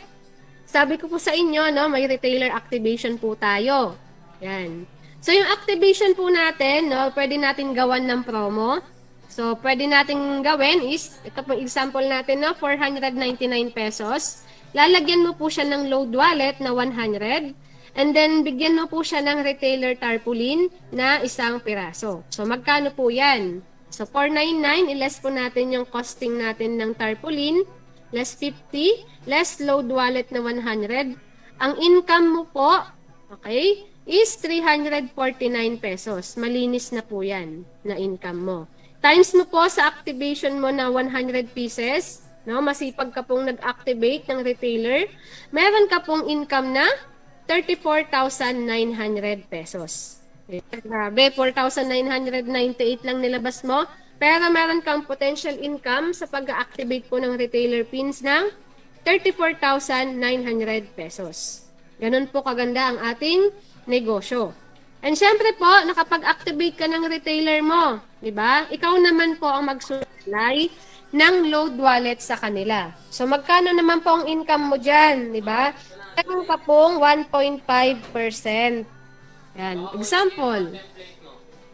sabi ko po sa inyo, no, may retailer activation po tayo. Yan. So yung activation po natin, no, pwede natin gawan ng promo. So pwede natin gawin is, ito po example natin, no, 499 pesos. Lalagyan mo po siya ng load wallet na 100. And then bigyan mo po siya ng retailer tarpaulin na 1 piraso. So magkano po yan? So 499, iless po natin yung costing natin ng tarpaulin, less 50, less load wallet na 100. Ang income mo po, okay, is 349 pesos. Malinis na po yan na income mo. Times mo po sa activation mo na 100 pieces, no? Masipag ka pong nag-activate ng retailer, meron ka pong income na 34,900 pesos. Grabe, 4,998 lang nilabas mo, pero meron kang potential income sa pag-activate po ng retailer pins ng 34,900 pesos. Ganun po kaganda ang ating negosyo. And syempre po, nakapag-activate ka ng retailer mo, di ba? Ikaw naman po ang mag-supply ng load wallet sa kanila. So magkano naman po ang income mo dyan, di ba? Meron ka pong 1.5%. Yan, example.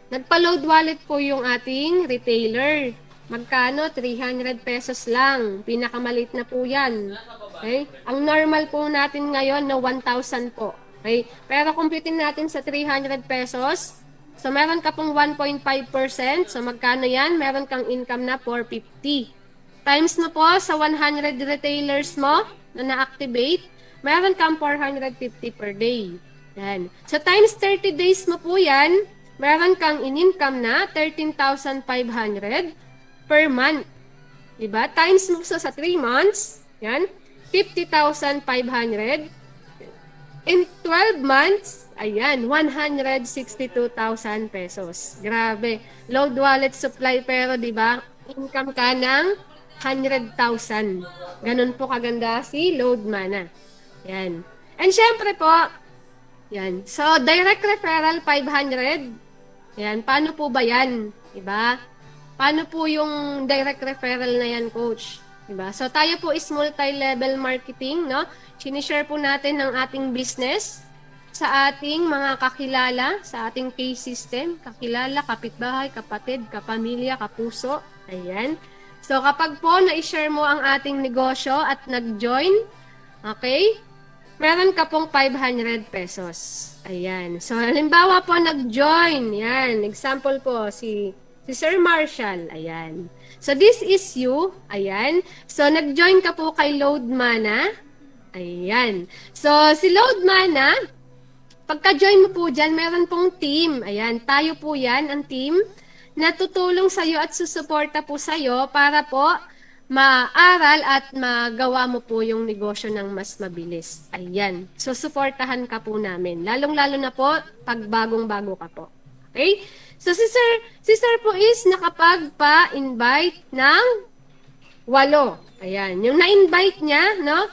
Nagpa-load wallet po yung ating retailer. Magkano? 300 pesos lang. Pinakamalit na po yan. Okay? Ang normal po natin ngayon na 1,000 po. Okay? Pero computin natin sa 300 pesos. So, meron ka pong 1.5%. So, magkano yan? Meron kang income na 450. Times mo po sa 100 retailers mo na na-activate, meron kang 450 per day. Yan. So, times 30 days mo po yan, meron kang in-income na 13,500 per month. Diba? Times mo sa 3 months, yan, 50,500. In 12 months, ayan, 162,000 pesos. Grabe. Load wallet supply pero, diba, income ka ng 100,000. Ganun po kaganda si Load Mana. Yan. And syempre po, yan. So, direct referral 500. Yan. Paano po ba yan? Diba? Paano po yung direct referral na yan, coach? Diba? So, tayo po is multi-level marketing, no? Sinishare po natin ng ating business sa ating mga kakilala, sa ating case system, kakilala, kapitbahay, kapatid, kapamilya, kapuso. Ayan. So, kapag po na-share mo ang ating negosyo at nag-join, okay, meron ka pong 500 pesos. Ayan. So, halimbawa po nag-join. Yan. Example po, si Sir Marshall. Ayan. So, this is you. Ayan. So, nag-join ka po kay Load Mana. Ayan. So, si Load Mana, pagka-join mo po dyan, meron pong team. Ayan. Tayo po yan, ang team, na tutulong sa'yo at susuporta po sa'yo para po maaral at magawa mo po yung negosyo ng mas mabilis. Ayan. So, suportahan ka po namin. Lalong-lalo na po pag bagong-bago ka po. Okay? So, si Sir po is nakapagpa-invite ng 8. Ayan. Yung na-invite niya, no?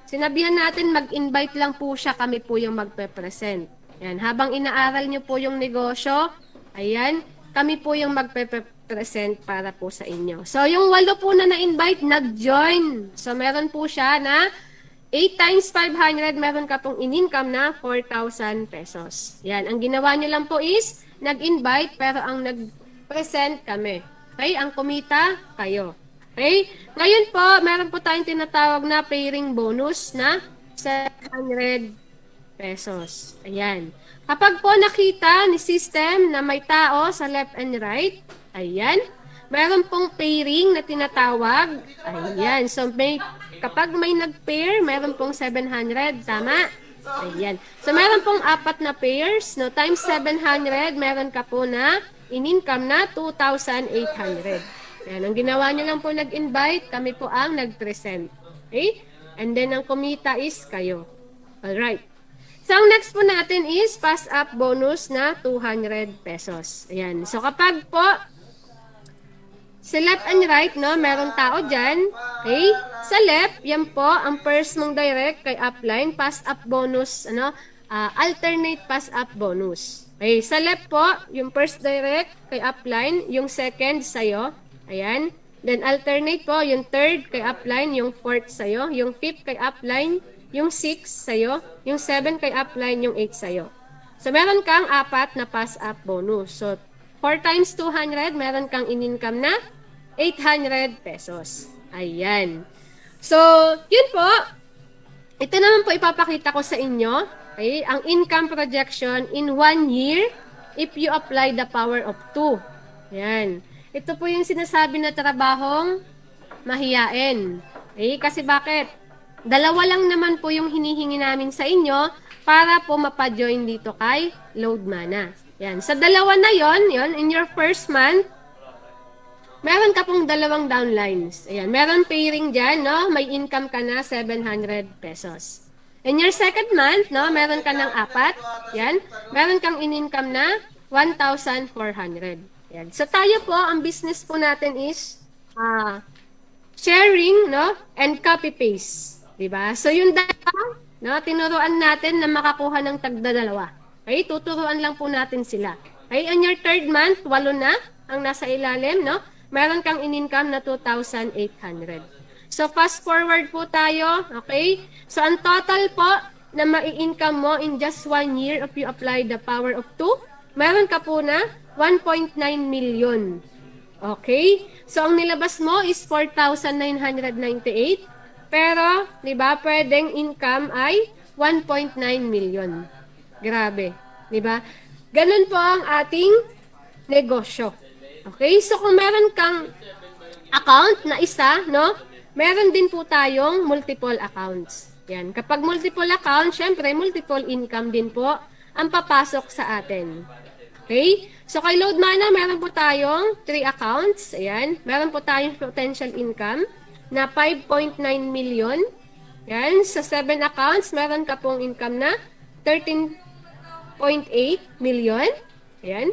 Sinabihan natin mag-invite lang po siya. Kami po yung magpe-present. Ayan. Habang inaaral niyo po yung negosyo, ayan, kami po yung magpe-present para po sa inyo. So, yung 8 po na na-invite, nag-join. So, meron po siya na 8 times 500, meron ka pong in-income na 4,000 pesos. Yan. Ang ginawa nyo lang po is, nag-invite, pero ang nag-present kami. Okay? Ang kumita, kayo. Okay? Ngayon po, meron po tayong tinatawag na pairing bonus na 700 pesos. Ayan. Kapag po nakita ni system na may tao sa left and right, ayan, meron pong pairing na tinatawag. Ayan. So, kapag may nag-pair, meron pong 700. Tama? Ayan. So, meron pong 4 na pairs, no? Times 700, meron ka po na in-income na 2,800. Ayan. Ang ginawa nyo lang po nag-invite, kami po ang nag-present. Okay? And then, ang kumita is kayo. Alright. So, ang next po natin is pass-up bonus na 200 pesos. Ayan. So, kapag po sa left and right, no, merong tao dyan. Okay? Sa left, yan po, ang first mong direct kay upline, pass-up bonus, alternate pass-up bonus. Okay? Sa left po, yung first direct kay upline, yung second sa'yo. Ayan. Then alternate po, yung third kay upline, yung fourth sa'yo, yung fifth kay upline, yung 6 sa'yo, yung 7 kay upline, yung 8 sa'yo. So, meron kang 4 na pass-up bonus. So, 4 times 200, meron kang in-income na 800 pesos. Ayan. So, yun po. Ito naman po ipapakita ko sa inyo. Okay? Ang income projection in 1 year if you apply the power of 2. Ayan. Ito po yung sinasabi na trabahong mahiyain. Okay? Kasi bakit? 2 lang naman po yung hinihingi namin sa inyo para po mapa-join dito kay Load Mana. Yan. Sa 2 na yon, in your first month, meron ka pong 2 downlines. Ayan. Meron pairing dyan, no? May income ka na 700 pesos. In your second month, no? Meron ka ng 4. Yan. Meron kang in-income na 1,400. Yan. So tayo po, ang business po natin is sharing, no? And copy-paste. Diba? So yung 2, no? Tinuruan natin na makakuha ng tagda-2. Okay, tuturuan lang po natin sila. Okay, on your third month, 8 na ang nasa ilalim, no? Meron kang in-income na 2,800. So, fast forward po tayo, okay? So, ang total po na mai-income mo in just 1 year if you apply the power of 2, meron ka po na 1.9 million. Okay? So, ang nilabas mo is 4,998. Pero, di ba, pwedeng income ay 1.9 million. Grabe, 'di ba? Ganun po ang ating negosyo. Okay? So kung meron kang account na isa, no? Meron din po tayong multiple accounts. Yan. Kapag multiple account, syempre multiple income din po ang papasok sa atin. Okay? So kay Load Mana, meron po tayong 3 accounts. Ayan. Meron po tayong potential income na 5.9 million. Yan. Sa 7 accounts, meron ka pong income na 13.8 million. Ayan.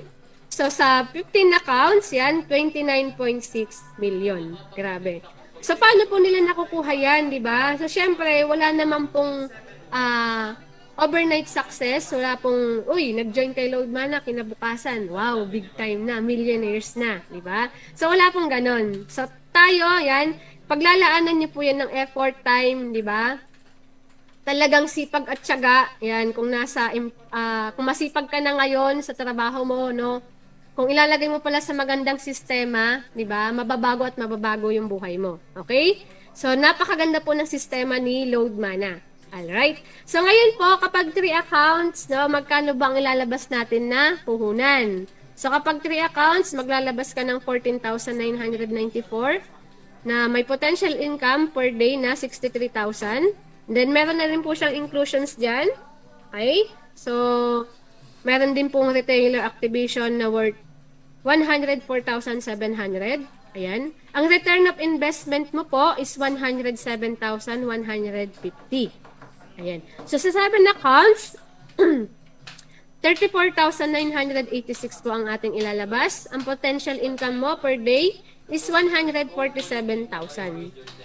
So, sa 15 accounts, yan, 29.6 million. Grabe. So, paano po nila nakukuha yan, di ba? So, syempre, wala naman pong overnight success. Wala pong, nag-join kay Load Mana, kinabukasan. Wow, big time na, millionaires na, di ba? So, wala pong ganon. So, tayo, yan, paglalaanan niyo po yan ng effort, time, di ba? Talagang sipag at tiyaga, yan, kung masipag ka na ngayon sa trabaho mo, no? Kung ilalagay mo pala sa magandang sistema, di ba? Mababago at mababago yung buhay mo. Okay? So, napakaganda po ng sistema ni Load Mana. Alright? So, ngayon po, kapag 3 accounts, no, magkano ba ang ilalabas natin na puhunan? So, kapag 3 accounts, maglalabas ka ng 14,994 na may potential income per day na 63,000. Then, meron na rin po siyang inclusions dyan. Okay? So, meron din pong retailer activation na worth 104,700. Ayan. Ang return of investment mo po is 107,150. Ayan. So, sa 7 accounts, 34,986 po ang ating ilalabas. Ang potential income mo per day is 147,000.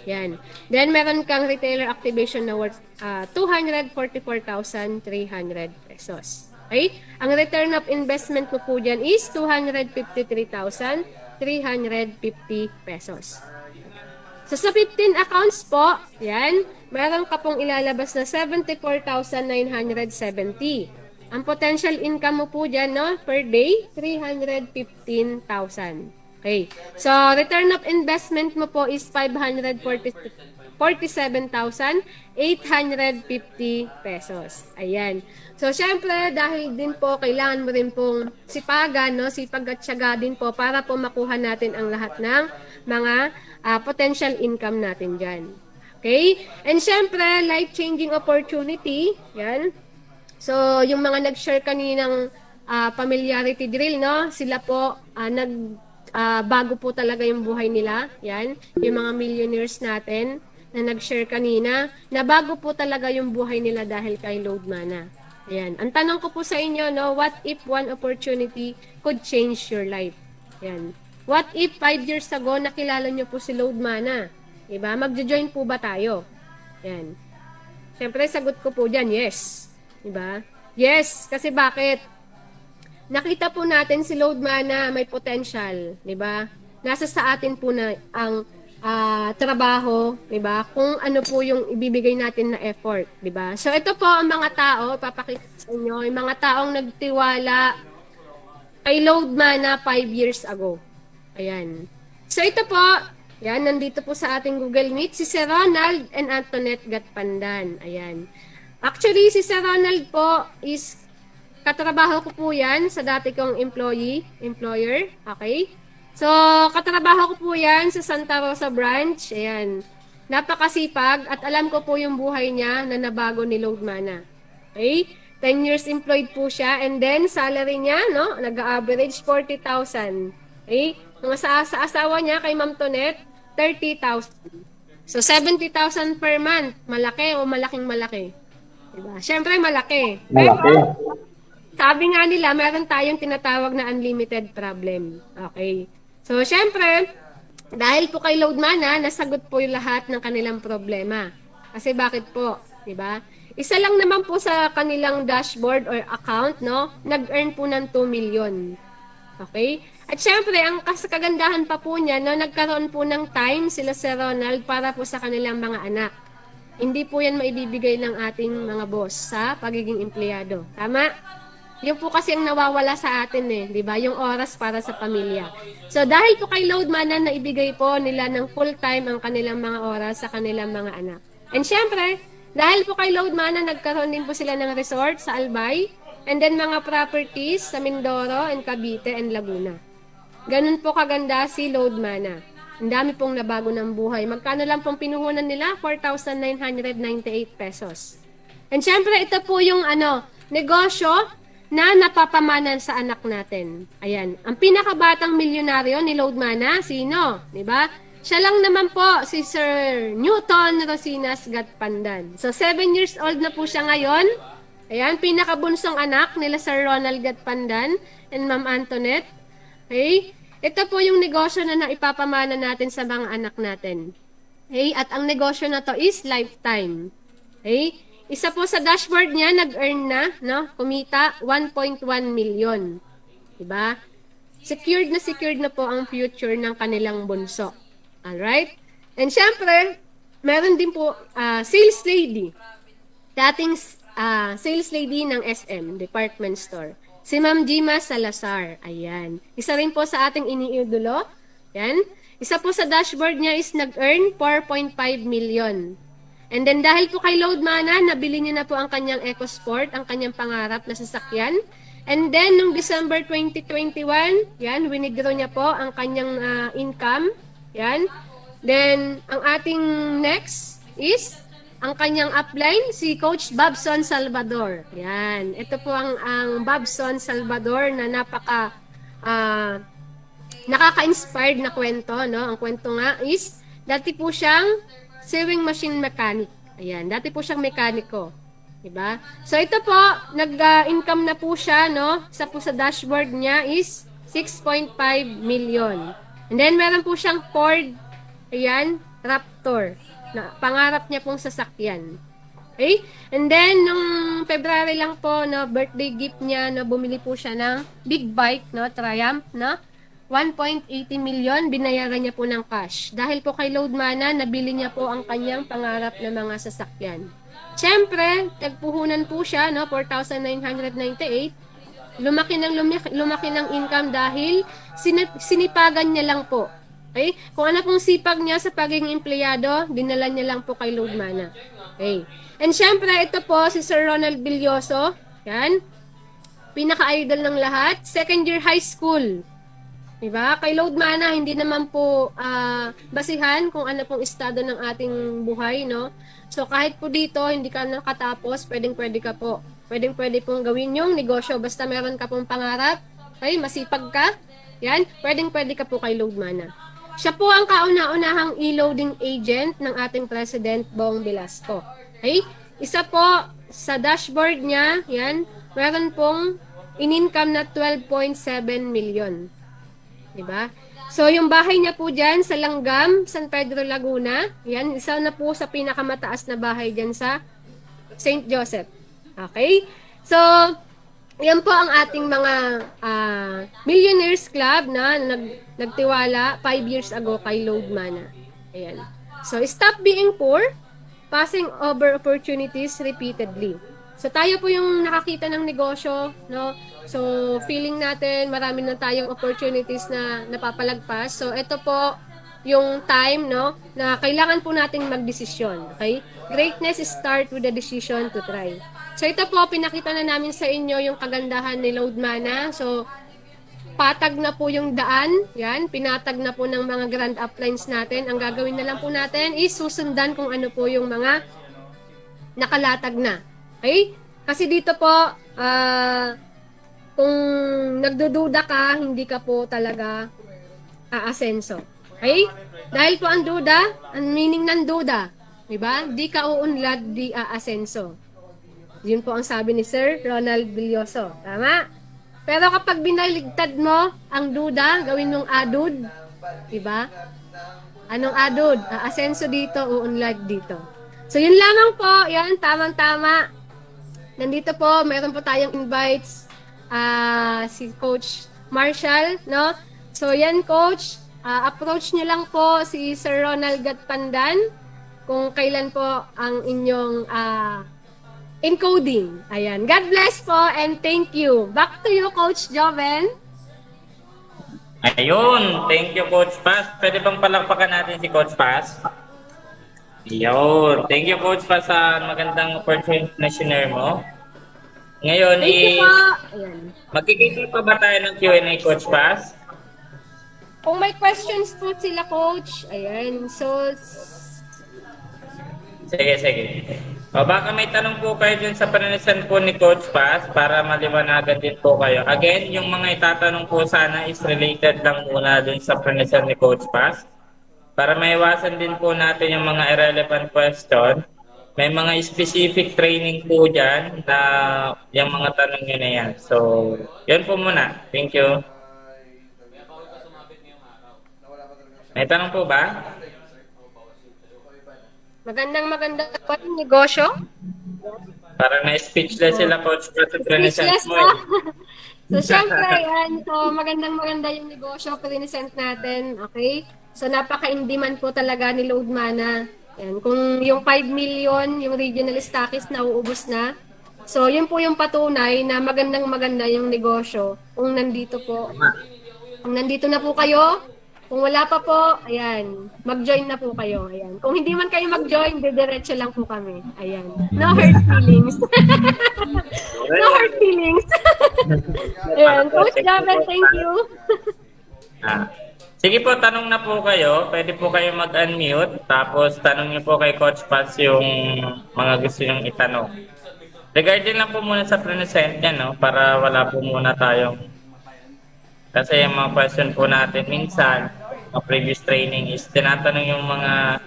Yan. Then, meron kang retailer activation na worth 244,300 pesos. Okay? Ang return of investment mo po dyan is 253,350 pesos. So, sa 15 accounts po, yan, meron ka pong ilalabas na 74,970. Ang potential income mo po dyan, no, per day, 315,000. Okay. So, return of investment mo po is 547,850 pesos. Ayan. So, syempre, dahil din po, kailangan mo rin pong sipagan, no? Sipag at syaga din po para po makuha natin ang lahat ng mga potential income natin dyan. Okay? And syempre, life-changing opportunity. Yan. So, yung mga nag-share kaninang familiarity drill, no? Sila po, bago po talaga yung buhay nila. Yan. Yung mga millionaires natin na nag-share kanina, na bago po talaga yung buhay nila dahil kay Load Mana. Ayan. Ang tanong ko po sa inyo, no? What if one opportunity could change your life? Ayan. What if 5 years ago, nakilala nyo po si Load Mana? Diba? Magjo-join po ba tayo? Ayan. Siyempre, sagot ko po dyan, yes. Diba? Yes, kasi bakit? Nakita po natin si Load Mana may potential, diba? Nasa sa atin po na ang trabaho, diba? Kung ano po yung ibibigay natin na effort, diba? So, ito po ang mga tao, papakita sa inyo, yung mga taong nagtiwala kay Load Mana 5 years ago. Ayan. So, ito po, yan, nandito po sa ating Google Meet, si Sir Ronald and Antoinette Gatpandan. Ayan. Actually, si Sir Ronald po is katrabaho ko po yan sa dati kong employer. Okay? So, katrabaho ko po yan sa Santa Rosa branch. Ayan. Napakasipag at alam ko po yung buhay niya na nabago ni Load Mana. Okay? 10 years employed po siya and then salary niya, no? Nag-average 40,000. Okay? Mga sa asawa niya kay Ma'am Tonet, 30,000. So, 70,000 per month. Malaki o malaking malaki? Diba? Siyempre, malaki. Malaki. Pero, sabi nga nila, meron tayong tinatawag na unlimited problem. Okay. So, siyempre, dahil po kay Load Mana, nasagot po yung lahat ng kanilang problema. Kasi bakit po? Diba? Isa lang naman po sa kanilang dashboard or account, no? Nag-earn po ng 2 million. Okay? At syempre, ang kagandahan pa po niya, no, nagkaroon po ng time sila si Ronald para po sa kanilang mga anak. Hindi po yan maibibigay ng ating mga boss sa pagiging empleyado. Tama? Yun po kasi ang nawawala sa atin di ba? Yung oras para sa pamilya. So dahil po kay Load Mana na ibigay po nila ng full time ang kanilang mga oras sa kanilang mga anak. And syempre, dahil po kay Load Mana, nagkaroon din po sila ng resort sa Albay, and then mga properties sa Mindoro and Cavite and Laguna. Ganun po kaganda si Load Mana. Ang dami pong nabago ng buhay. Magkano lang pong pinuhunan nila? 4,998 pesos. And syempre, ito po yung negosyo na napapamanan sa anak natin. Ayan. Ang pinakabatang milyonaryo ni Load Mana, sino? Diba? Siya lang naman po, si Sir Newton Rosinas Gatpandan. So, 7 years old na po siya ngayon. Ayan, pinakabunsong anak nila Sir Ronald Gatpandan and Ma'am Antoinette. Okay? Ito po yung negosyo na naipapamana natin sa mga anak natin. Okay? At ang negosyo na to is lifetime. Okay? Isa po sa dashboard niya, nag-earn na, no? Kumita, 1.1 million. Diba? Secured na po ang future ng kanilang bunso. Alright? And syempre, meron din po sales lady. Dating sales lady ng SM, department store. Si Ma'am Gima Salazar. Ayan. Isa rin po sa ating iniidolo. Yan. Isa po sa dashboard niya is nag-earn 4.5 million. And then dahil po kay Load Mana, nabili niya na po ang kanyang EcoSport, ang kanyang pangarap na sasakyan. And then, nung December 2021, yan, winidraw niya po ang kanyang income. Yan. Then, ang ating next is ang kanyang upline, si Coach Babson Salvador. Yan. Ito po ang Babson Salvador na nakaka-inspired na kwento. No? Ang kwento nga is, dati po siyang sewing machine mechanic. Ayan. Dati po siyang mekaniko. Diba? So, ito po, nag-income na po siya, no? Sa dashboard niya is 6.5 million. And then, meron po siyang Ford, ayan, Raptor. Na pangarap niya pong sasakyan. Okay? And then, nung February lang po, no, birthday gift niya, no, bumili po siya ng big bike, no, Triumph, no, 1.80 million, binayaran niya po ng cash. Dahil po kay Load Mana, nabili niya po ang kanyang pangarap na mga sasakyan. Siyempre, tagpuhunan po siya, no, 4,998. Lumaki ng income dahil sinipagan niya lang po. Okay? Kung ano pong sipag niya sa pagiging empleyado, dinala niya lang po kay Load Mana. Okay. And syempre, ito po si Sir Ronald Villoso. Yan. Pinaka-idol ng lahat. Second year high school. Diba? Kay Load Mana, hindi naman po basihan kung ano pong estado ng ating buhay, no? So, kahit po dito, hindi ka nakatapos, pwedeng-pwede ka po. Pwedeng-pwede pong gawin yung negosyo. Basta meron ka pong pangarap, okay, masipag ka, yan, pwedeng-pwede ka po kay Load Mana. Siya po ang kauna-unahang e-loading agent ng ating President Bong Velasco. Okay? Isa po sa dashboard niya, yan, meron pong in-income na 12.7 million. Diba? So, yung bahay niya po dyan sa Langgam, San Pedro, Laguna. Yan, isa na po sa pinakamataas na bahay dyan sa St. Joseph. Okay? So, yan po ang ating mga Millionaires Club na nagtiwala 5 years ago kay Load Mana. Ayan. So, stop being poor, passing over opportunities repeatedly. So, tayo po yung nakakita ng negosyo, no? So, feeling natin marami na tayong opportunities na napapalagpas. So, ito po yung time, no, na kailangan po nating magdesisyon, okay? Greatness start with the decision to try. So, ito po, pinakita na namin sa inyo yung kagandahan ni Load Mana. So, patag na po yung daan, yan, pinatag na po ng mga grand uplines natin. Ang gagawin na lang po natin is susundan kung ano po yung mga nakalatag na. Okay? Kasi dito po, kung nagdududa ka, hindi ka po talaga aasenso. Okay? Dahil po ang duda, ang meaning ng duda, diba? Di ka uunlad, di aasenso. Yun po ang sabi ni Sir Ronald Villoso. Tama? Pero kapag binaligtad mo ang duda, gawin mong adud, diba? Anong adud? Aasenso dito, uunlad dito. So, yun lamang po. Yan, tamang-tama. Nandito po, meron po tayong invites si Coach Marshall, no? So, yan, Coach. Approach niyo lang po si Sir Ronald Gatpandan kung kailan po ang inyong encoding. Ayan. God bless po and thank you. Back to you, Coach Joven. Ayun. Thank you, Coach Paz. Pwede bang palakpakan natin si Coach Paz? Ayun. Thank you, Coach Paz, sa magandang opportunity na share mo. Ngayon, Thank you po. Ayan. magkikita pa ba tayo ng Q&A, Coach Paz? Kung may questions po sila, Coach, ayan. So, Sige. O baka may tanong po kayo dun sa pananasan po ni Coach Paz para maliwanagan din po kayo. Again, yung mga itatanong po sana is related lang muna dun sa pananasan ni Coach Paz. Para maiwasan din po natin yung mga irrelevant question. May mga specific training po dyan na yung mga tanong nyo na yan. So, yun po muna. Thank you. May tanong po ba? magandang po yung negosyo. Parang na-speechless sila, Coach Paz, sa present Speechless mo. po. So, syempre, yan. So, maganda yung negosyo, present natin. Okay? So, napaka-in-demand po talaga ni Load Mana. Yan. Kung yung 5 million, yung regional stockist na uubos na. So, yun po yung patunay na maganda yung negosyo. Kung nandito po. Kung nandito na po kayo, kung wala pa po, ayan, mag-join na po kayo. Ayan. Kung hindi man kayo mag-join, didiretso lang po kami. Ayan. No hurt feelings. No hurt feelings. Ayan. Coach Javel, thank you. Sige po, tanong na po kayo. Pwede po kayo mag-unmute. Tapos, tanong niyo po kay Coach Paz yung mga gusto niyong itanong. Regarding lang po muna sa present yan, no? Para wala po muna tayong... Kasi yung mga question po natin minsan, ang previous training is tinatanong yung mga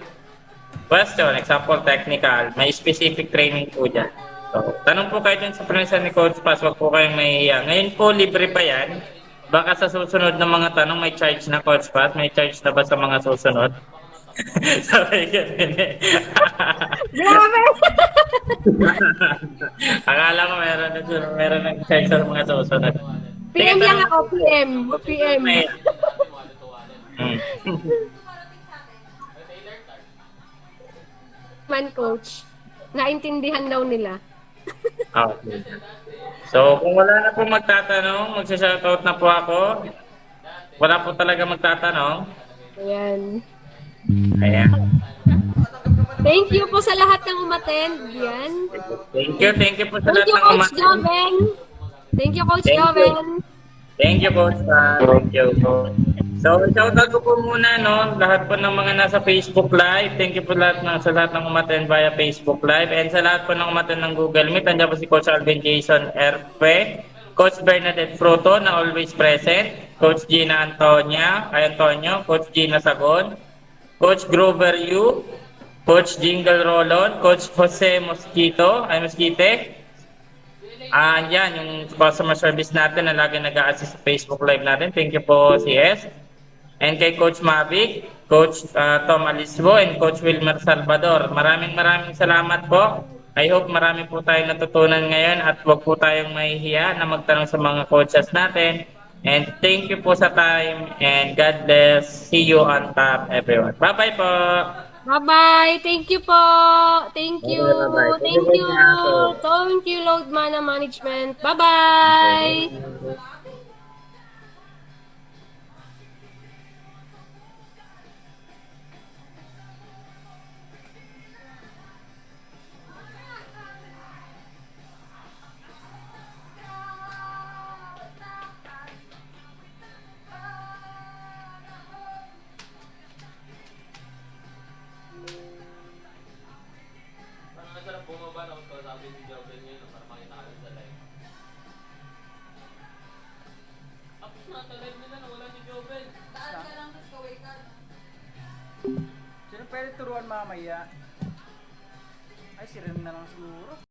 question, example technical, may specific training po dyan. So, tanong po kayo dyan sa present ni Coach Paz, wag po kayong mahihiya. Ngayon po, libre pa yan. Baka sa susunod na mga tanong, may charge na, Coach Paz? May charge na ba sa mga susunod? Sabi ganun eh. Grabe! Akala ko meron ng charge sa mga susunod. PM lang ako, PM. PM. Man, Coach. Naintindihan daw nila. Okay. So, kung wala na po magtatanong, magsa-shoutout na po ako. Wala po talaga magtatanong. Ayan. Ayan. Thank you po sa lahat ng umattend. Yan. Thank you po sa Thank lahat you, ng Coach umattend. Joven. Thank you, Coach Thank you. Joven. Thank you, Coach. Thank you. So, shoutout ko po muna, no, lahat po ng mga nasa Facebook Live. Thank you po sa lahat ng umattend via Facebook Live. And sa lahat po ng umattend ng Google Meet, nandiyan po si Coach Alvin Jason Erpe, Coach Bernadette Fruto na always present, Coach Gina Antonio, Coach Gina Sagon, Coach Grover Yu, Coach Jingle Rolon, Coach Jose Mosquite. Yan, yung customer service natin na lagi nag-a-assist sa Facebook Live natin. Thank you po, CS. And kay Coach Mavic, Coach Tom Alisbo, and Coach Wilmer Salvador. Maraming salamat po. I hope marami po tayong natutunan ngayon at huwag po tayong mahihiya na magtanong sa mga coaches natin. And thank you po sa time and God bless. See you on top, everyone. Bye-bye po. Bye-bye. Thank you po. Thank you. Bye-bye. Thank you. Thank you, Load Mana Management. Bye-bye. Sino pwede turuan mamaya? Ay, si Ren na lang siguro.